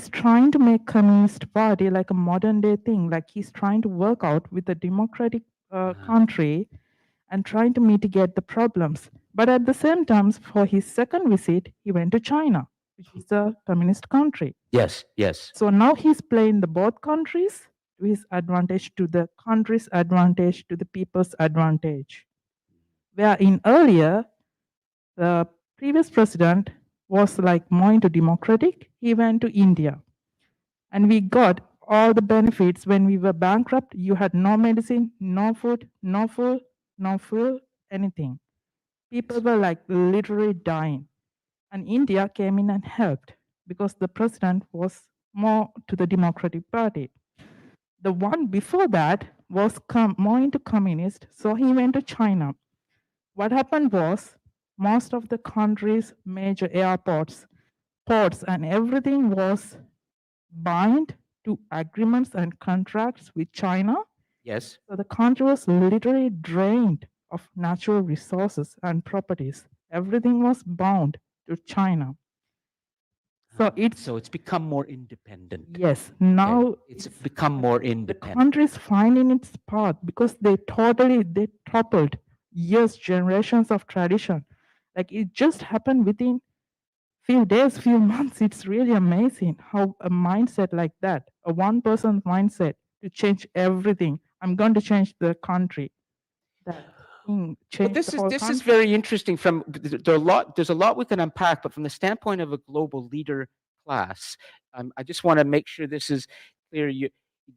trying to make Communist Party like a modern day thing. Like he's trying to work out with a democratic country and trying to mitigate the problems. But at the same time, for his second visit, he went to China, which is a communist country. Yes. So now he's playing the both countries to his advantage, to the country's advantage, to the people's advantage. Where in earlier, the previous president was like more into democratic, he went to India. And we got all the benefits when we were bankrupt. You had no medicine, no food, no food, no fuel, anything. People were like literally dying. And India came in and helped because the president was more to the Democratic Party. The one before that was more into communist, so he went to China. What happened was most of the country's major airports, ports, and everything was bind to agreements and contracts with China. Yes. So the country was literally drained of natural resources and properties. Everything was bound to China. So it's become more independent. yes, Okay, now it's become more the independent. country is finding its path because they toppled years, generations of tradition. Like it just happened within few days, few months. It's really amazing how a mindset like that, a one person mindset to change everything. I'm going to change the country. That thing But changed this the is whole this is country. very interesting. There's a lot we can unpack, but from the standpoint of a global leader class, I just want to make sure this is clear.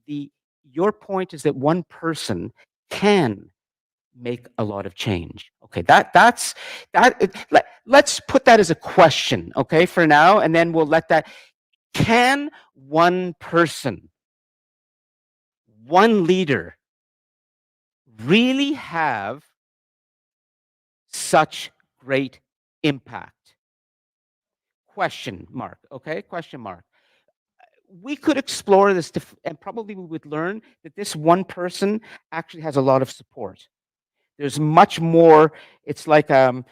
Your point is that one person can make a lot of change. Okay, that's that. Let's put that as a question. Okay, for now, and then we'll let that. Can one person, one leader, really have such great impact? Question mark. Okay, question mark. We could explore this and probably we would learn that this one person actually has a lot of support. There's much more. It's like a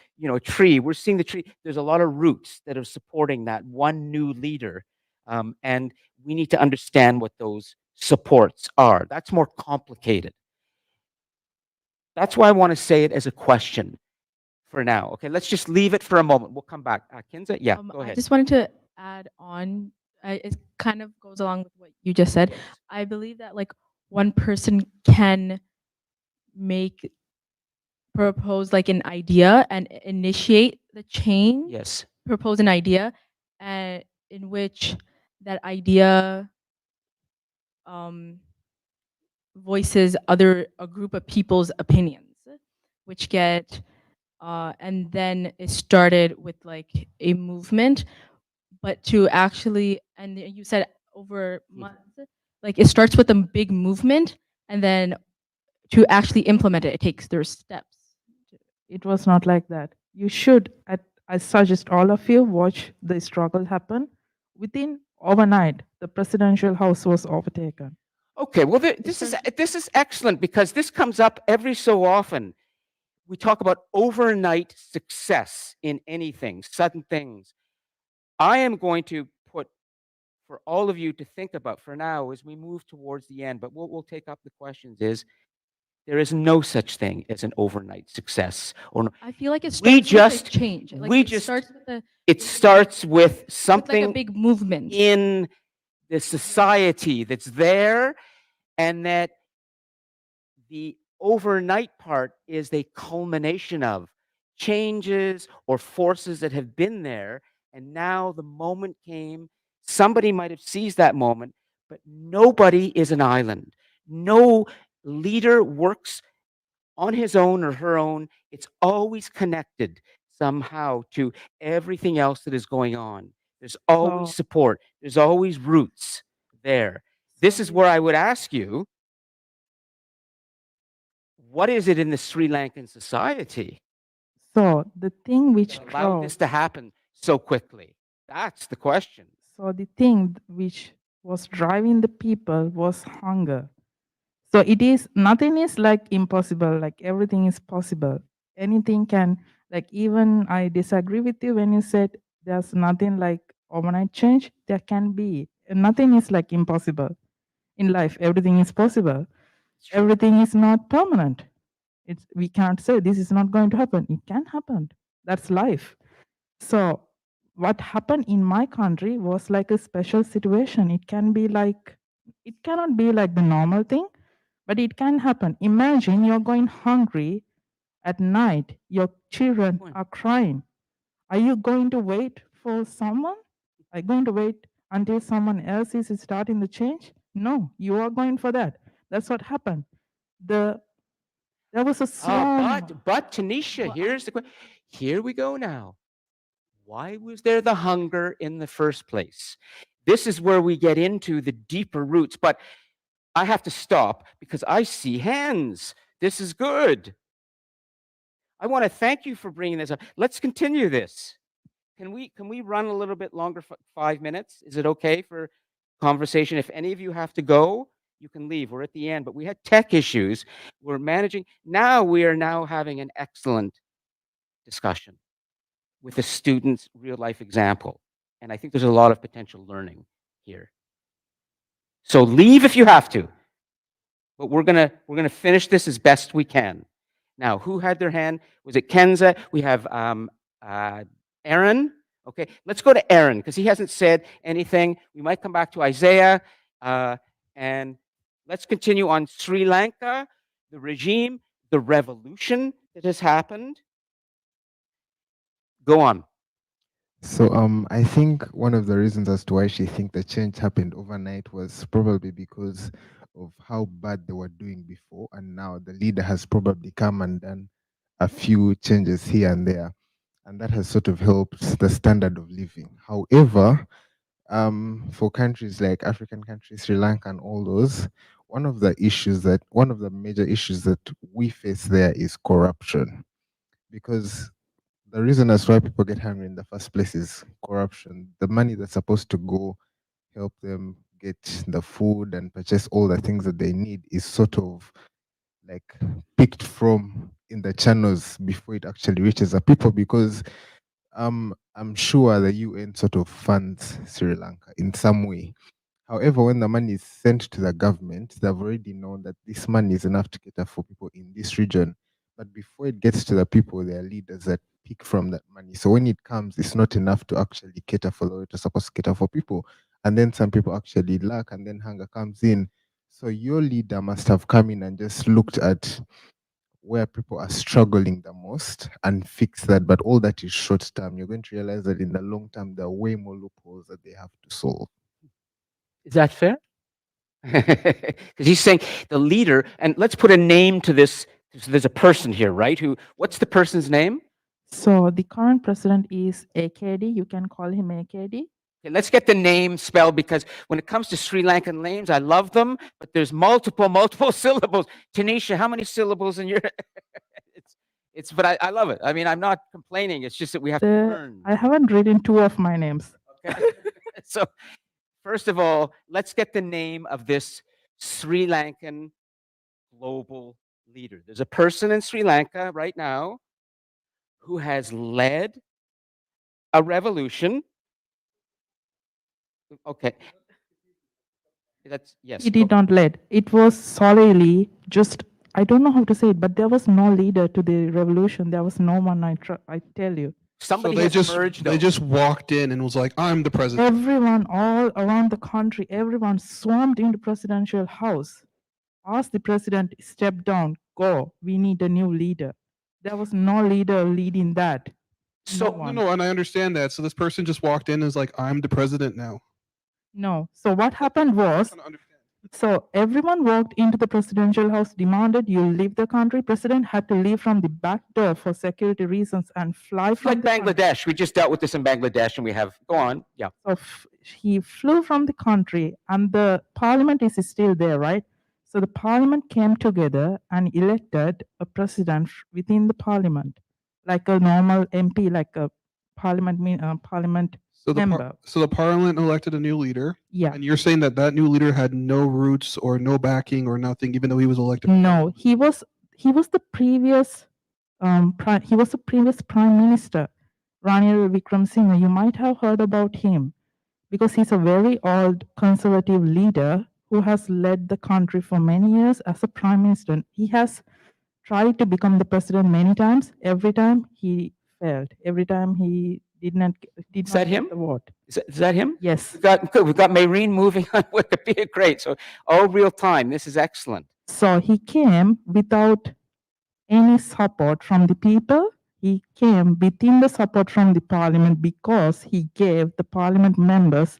tree. We're seeing the tree. There's a lot of roots that are supporting that one new leader, and we need to understand what those supports are. That's more complicated. That's why I want to say it as a question for now. Okay, let's just leave it for a moment. We'll come back. Kinza, yeah, go I ahead. just wanted to add on. It kind of goes along with what you just said. Yes. I believe that like one person can propose like an idea and initiate the change. Yes. Propose an idea, and in which that idea voices a group of people's opinions, which get and then it started with like a movement, but to actually, and you said over months, like it starts with a big movement, and then to actually implement it, there's steps. It was not like that. You should, I suggest all of you watch the struggle happen. Within overnight, the presidential house was overtaken. Okay, well, this is excellent because this comes up every so often. We talk about overnight success in anything, sudden things. I am going to put for all of you to think about for now as we move towards the end, but what we'll take up the questions is there is no such thing as an overnight success. Or I feel like it we starts just with a change. Like we it just starts with it starts with like something a big movement. in the society that's there, and that the overnight part is the culmination of changes or forces that have been there, and now the moment came. Somebody might have seized that moment, but nobody is an island. No leader works on his own or her own. It's always connected somehow to everything else that is going on. There's always So- support. There's always roots there. This is where I would ask you, what is it in the Sri Lankan society So the thing which that allowed drove, this to happen so quickly? That's the question. so the thing which was driving the people was hunger. So nothing is like impossible, like everything is possible. Anything can, like even I disagree with you when you said there's nothing like overnight change. There can be. Nothing is like impossible. In life, everything is possible. It's true. Everything is not permanent. We can't say this is not going to happen. It can happen. That's life. So what happened in my country was like a special situation. It cannot be like the normal thing, but it can happen. Imagine you're going hungry at night, your children Point. are crying. Are you going to wait for someone? Are you going to wait until someone else is starting the change? No, you are going for that. That's what happened. There was a swarm. But Tanisha, here's the question. Here we go now. Why was there the hunger in the first place? This is where we get into the deeper roots, but I have to stop because I see hands. This is good. I want to thank you for bringing this up. Let's continue this. Can we run a little bit longer, 5 minutes? Is it okay for conversation? If any of you have to go, you can leave. We're at the end, but we had tech issues. We're managing. Now we are now having an excellent discussion with a student's real life example. And I think there's a lot of potential learning here. So leave if you have to, but we're gonna finish this as best we can. Now, who had their hand? Was it Kenza? We have Aaron. Okay, let's go to Aaron because he hasn't said anything. We might come back to Isaiah, and let's continue on Sri Lanka, the regime, the revolution that has happened. Go on. So I think one of the reasons as to why she think the change happened overnight was probably because of how bad they were doing before, and now the leader has probably come and done a few changes here and there, and that has sort of helped the standard of living. However, for countries like African countries, Sri Lanka and all those, one of the major issues that we face there is corruption, because the reason as why people get hungry in the first place is corruption. The money that's supposed to go help them get the food and purchase all the things that they need is sort of like picked from in the channels before it actually reaches the people, because I'm sure the UN sort of funds Sri Lanka in some way. However, when the money is sent to the government, they've already known that this money is enough to cater for people in this region. But before it gets to the people, there are leaders that pick from that money. So when it comes, it's not enough to actually cater for what it's supposed to cater for people. And then some people actually lack, and then hunger comes in. So your leader must have come in and just looked at where people are struggling the most and fix that. But all that is short term. You're going to realize that in the long term, there are way more loopholes that they have to solve. Is that fair? Because he's saying the leader, and let's put a name to this. So there's a person here, right? What's the person's name? So the current president is AKD. You can call him AKD. Okay, let's get the name spelled, because when it comes to Sri Lankan names, I love them, but there's multiple syllables. Tanisha, how many syllables in your? But I love it. I mean, I'm not complaining. It's just that we have to learn. I haven't written 2 of my names. Okay. So first of all, let's get the name of this Sri Lankan global leader. There's a person in Sri Lanka right now who has led a revolution. Okay. Yes. He did not lead. It was solely just, I don't know how to say it, but there was no leader to the revolution. There was no one, I tell you. Somebody So has emerged, they though. just walked in and was like, "I'm the president." Everyone all around the country, everyone swarmed into presidential house. Asked the president, step down, go. We need a new leader. There was no leader leading that. So No, and I understand that. So this person just walked in and is like, "I'm the president now." No. So what happened was, I don't understand. so everyone walked into the presidential house, demanded you leave the country. President had to leave from the back door for security reasons and fly It's from like the country. Bangladesh. We just dealt with this in Bangladesh, and we have. Go on. Yeah. So he flew from the country, and the parliament is still there, right? So the parliament came together and elected a president within the parliament, like a normal MP, like a parliament So member. the parliament elected a new leader, Yeah. and you're saying that that new leader had no roots or no backing or nothing, even though he was elected. No, he was the previous prime minister, Ranil Wickremesinghe. You might have heard about him because he's a very old conservative leader who has led the country for many years as a prime minister. He has tried to become the president many times. Every time he failed. Every time he did not Is that get him? the vote. Is that him? Yes. We've got Maureen moving on Wikipedia. Great. So all real time. This is excellent. So he came without any support from the people. he came within the support from the parliament because he gave the parliament members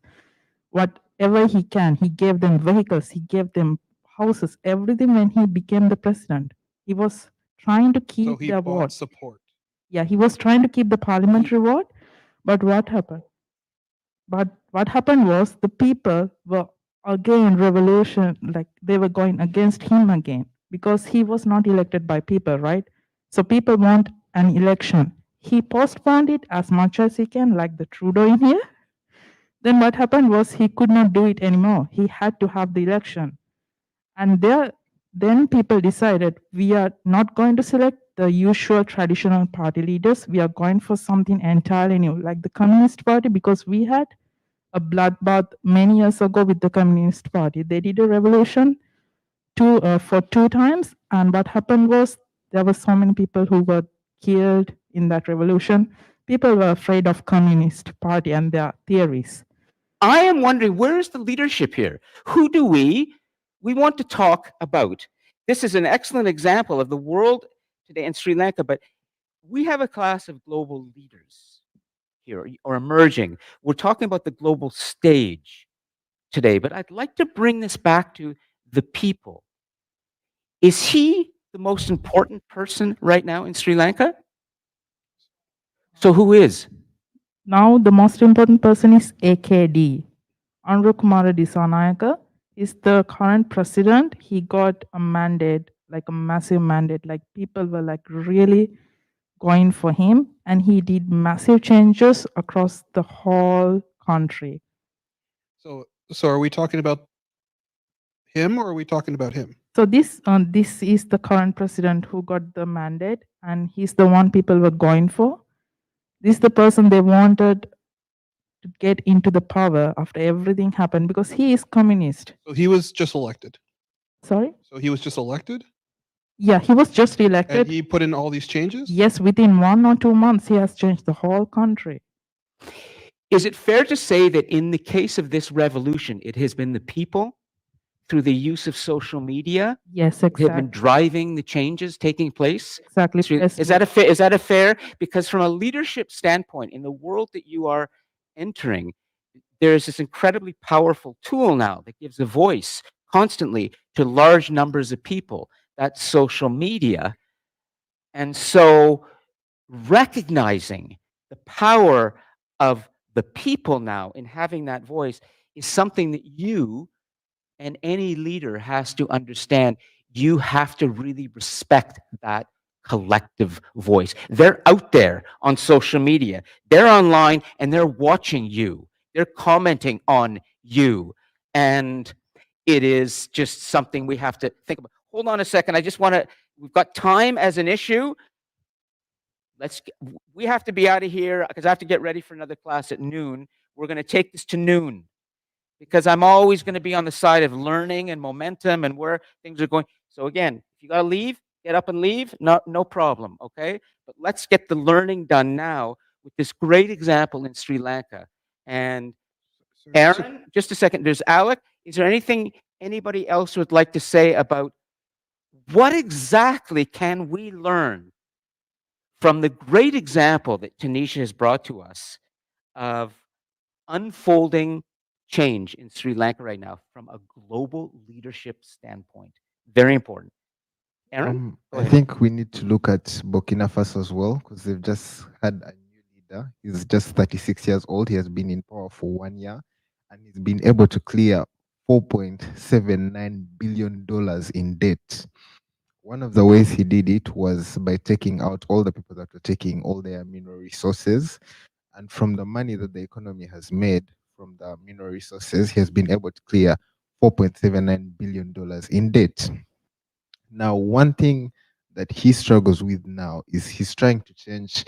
whatever he can. He gave them vehicles, he gave them houses, everything when he became the president. He was trying to So keep he their bought vote. support. Yeah, he was trying to keep the parliamentary vote, but what happened? But what happened was the people were again revolution, like they were going against him again because he was not elected by people, right? So people want an election. He postponed it as much as he can, like the Trudeau in here. Then what happened was he could not do it anymore. He had to have the election. And then people decided we are not going to select the usual traditional party leaders. We are going for something entirely new, like the Communist Party, because we had a bloodbath many years ago with the Communist Party. They did a revolution for 2 times, and what happened was there were so many people who were killed in that revolution. People were afraid of Communist Party and their theories. I am wondering, where is the leadership here? Who do we want to talk about? This is an excellent example of the world today in Sri Lanka, but we have a class of global leaders here or emerging. We're talking about the global stage today, but I'd like to bring this back to the people. Is he the most important person right now in Sri Lanka? So who is? Now the most important person is AKD. Anurukumara Disanayaka is the current president. He got a mandate, like a massive mandate, like people were like really going for him, and he did massive changes across the whole country. So are we talking about him or are we talking about him? So this is the current president who got the mandate, and he's the one people were going for. This is the person they wanted to get into the power after everything happened because he is communist. So he was just elected. Sorry? So he was just elected Yeah, he was just and elected. he put in all these changes? Yes, within 1 or 2 months, he has changed the whole country. Is it fair to say that in the case of this revolution, it has been the people through the use of social media Yes, who have been exactly. driving the changes taking place? Exactly. Is that a fair? Because from a leadership standpoint, in the world that you are entering, there is this incredibly powerful tool now that gives a voice constantly to large numbers of people. That's social media. And so recognizing the power of the people now in having that voice is something that you and any leader has to understand. You have to really respect that collective voice. They're out there on social media. They're online and they're watching you. They're commenting on you. And it is just something we have to think about. Hold on a second. I just want to, we've got time as an issue. We have to be out of here because I have to get ready for another class at noon. We're going to take this to noon because I'm always going to be on the side of learning and momentum and where things are going. So again, if you got to leave, get up and leave, no problem, okay? But let's get the learning done now with this great example in Sri Lanka. And Aaron, just a second, there's Alec. Is there anything anybody else would like to say about what exactly can we learn from the great example that Tanisha has brought to us of unfolding change in Sri Lanka right now from a global leadership standpoint? Very important. Aaron? Go I ahead. think we need to look at Burkina Faso as well because they've just had a new leader. He's just 36 years old. He has been in power for 1 year and he's been able to clear $4.79 billion in debt. One of the ways he did it was by taking out all the people that were taking all their mineral resources. And from the money that the economy has made from the mineral resources, he has been able to clear $4.79 billion in debt. Now, one thing that he struggles with now is he's trying to change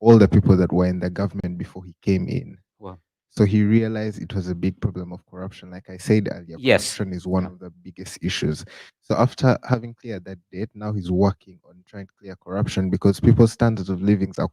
all the people that were in the government before he came in. Wow. So he realized it was a big problem of corruption. Like I said earlier, Yes. corruption is one of the biggest issues. So after having cleared that debt, now he's working on trying to clear corruption because people's standards of living are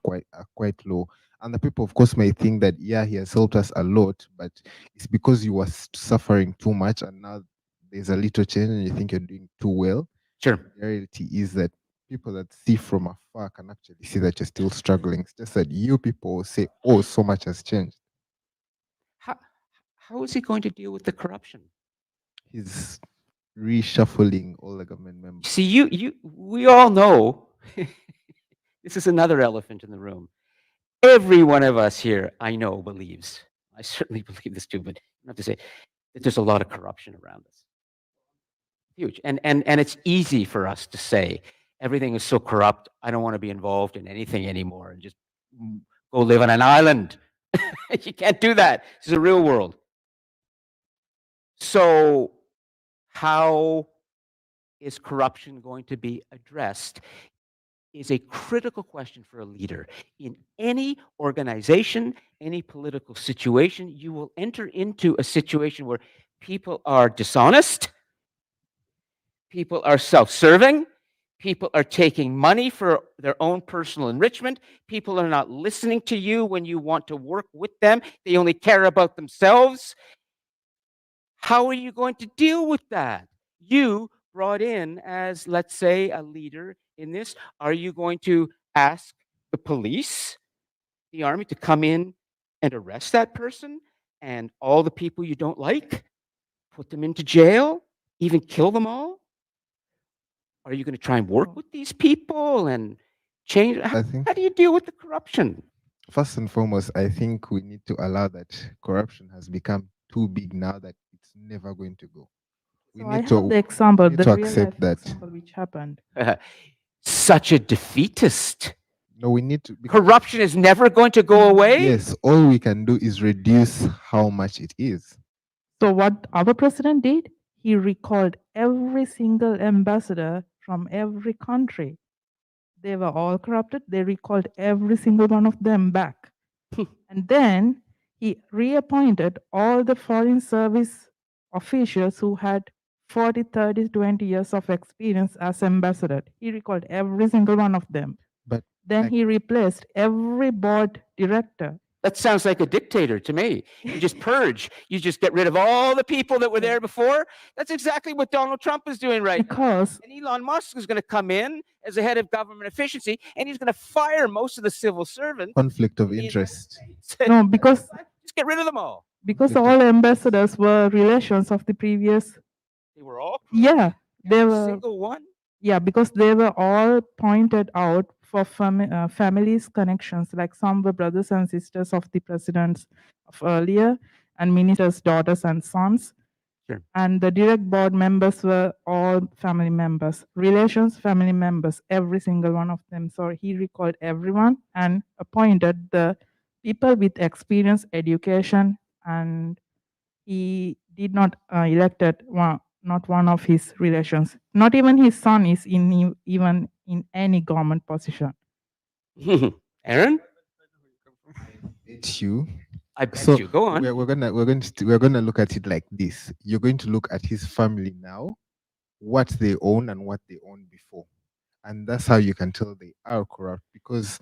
quite low. And the people, of course, may think that, yeah, he has helped us a lot, but it's because you were suffering too much and now there's a little change and you think you're doing too well. Sure. The reality is that people that see from afar can actually see that you're still struggling. It's just that you people say, oh, so much has changed. How is he going to deal with the corruption? He's reshuffling all the government members. See, we all know, this is another elephant in the room. Every one of us here, I know, believes, I certainly believe this too, but not to say that there's a lot of corruption around us. Huge. And it's easy for us to say, everything is so corrupt, I don't want to be involved in anything anymore and just go live on an island. You can't do that. This is a real world. So how is corruption going to be addressed is a critical question for a leader. In any organization, any political situation, you will enter into a situation where people are dishonest, people are self-serving, people are taking money for their own personal enrichment, people are not listening to you when you want to work with them, they only care about themselves. How are you going to deal with that? You brought in as, let's say, a leader in this. Are you going to ask the police, the army, to come in and arrest that person and all the people you don't like, put them into jail, even kill them all? Are you going to try and work with these people and change? How do you deal with the corruption? First and foremost, I think we need to allow that corruption has become too big now that it's never going to go. We So I need have the example, need the to real accept life that. example which happened. Such a defeatist. No, we need to. Corruption is never going to go away? Yes, all we can do is reduce how much it is. So what our president did, he recalled every single ambassador from every country. They were all corrupted. They recalled every single one of them back. And then he reappointed all the foreign service officials who had 40, 30, 20 years of experience as ambassador. He recalled every single one of them. But then he replaced every board director. That sounds like a dictator to me. You just purge. You just get rid of all the people that were there before. That's exactly what Donald Trump is doing right now. And Elon Musk is going to come in as the head of government efficiency, and he's going to fire most of the civil servants. Conflict of interest. No, because Just get rid of them all. because all ambassadors were relations of the previous. They were all. Yeah, they Every were. single one. Yeah, because they were all pointed out for families connections. Like some were brothers and sisters of the presidents of earlier, and ministers' daughters and sons. Sure. And the direct board members were all family members, relations, family members, every single one of them. So he recalled everyone and appointed the people with experience, education, and he did not elected not one of his relations. Not even his son is even in any government position. Aaron? It's you. I bet you. Go on. We're gonna look at it like this. You're going to look at his family now, what they own and what they owned before, and that's how you can tell they are corrupt, because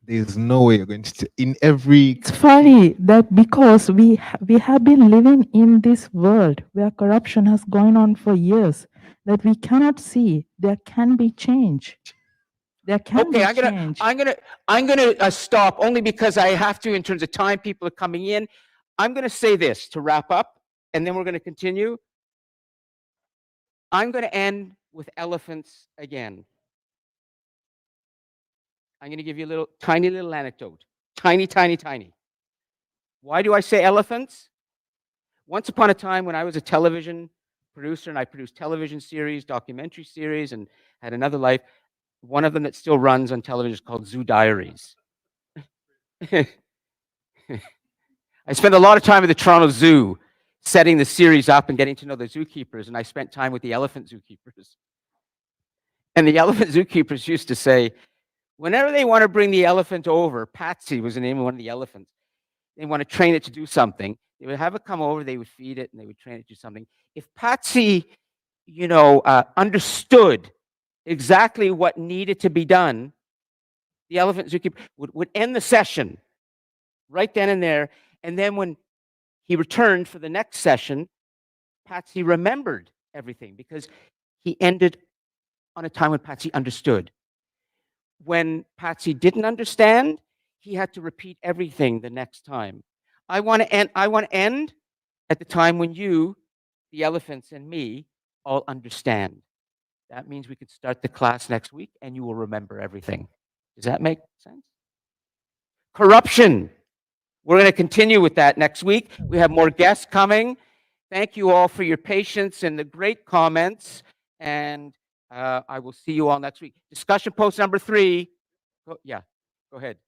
there's no way you're going to in every. It's funny that because we have been living in this world where corruption has gone on for years, that we cannot see there can be change. There can be change. I'm gonna stop only because I have to in terms of time. People are coming in. I'm gonna say this to wrap up, and then we're gonna continue. I'm gonna end with elephants again. I'm going to give you a little tiny little anecdote. Tiny, tiny, tiny. Why do I say elephants? Once upon a time when I was a television producer and I produced television series, documentary series, and had another life, one of them that still runs on television is called Zoo Diaries. I spent a lot of time at the Toronto Zoo setting the series up and getting to know the zookeepers, and I spent time with the elephant zookeepers. And the elephant zookeepers used to say, whenever they want to bring the elephant over, Patsy was the name of one of the elephants, they want to train it to do something, they would have it come over, they would feed it, and they would train it to do something. If Patsy, understood exactly what needed to be done, the elephant zookeeper would end the session right then and there. And then when he returned for the next session, Patsy remembered everything because he ended on a time when Patsy understood. When Patsy didn't understand, he had to repeat everything the next time. I want to end at the time when you, the elephants, and me all understand. That means we could start the class next week and you will remember everything. Does that make sense? Corruption. We're going to continue with that next week. We have more guests coming. Thank you all for your patience and the great comments. And I will see you all next week. Discussion post number 3. Yeah, go ahead.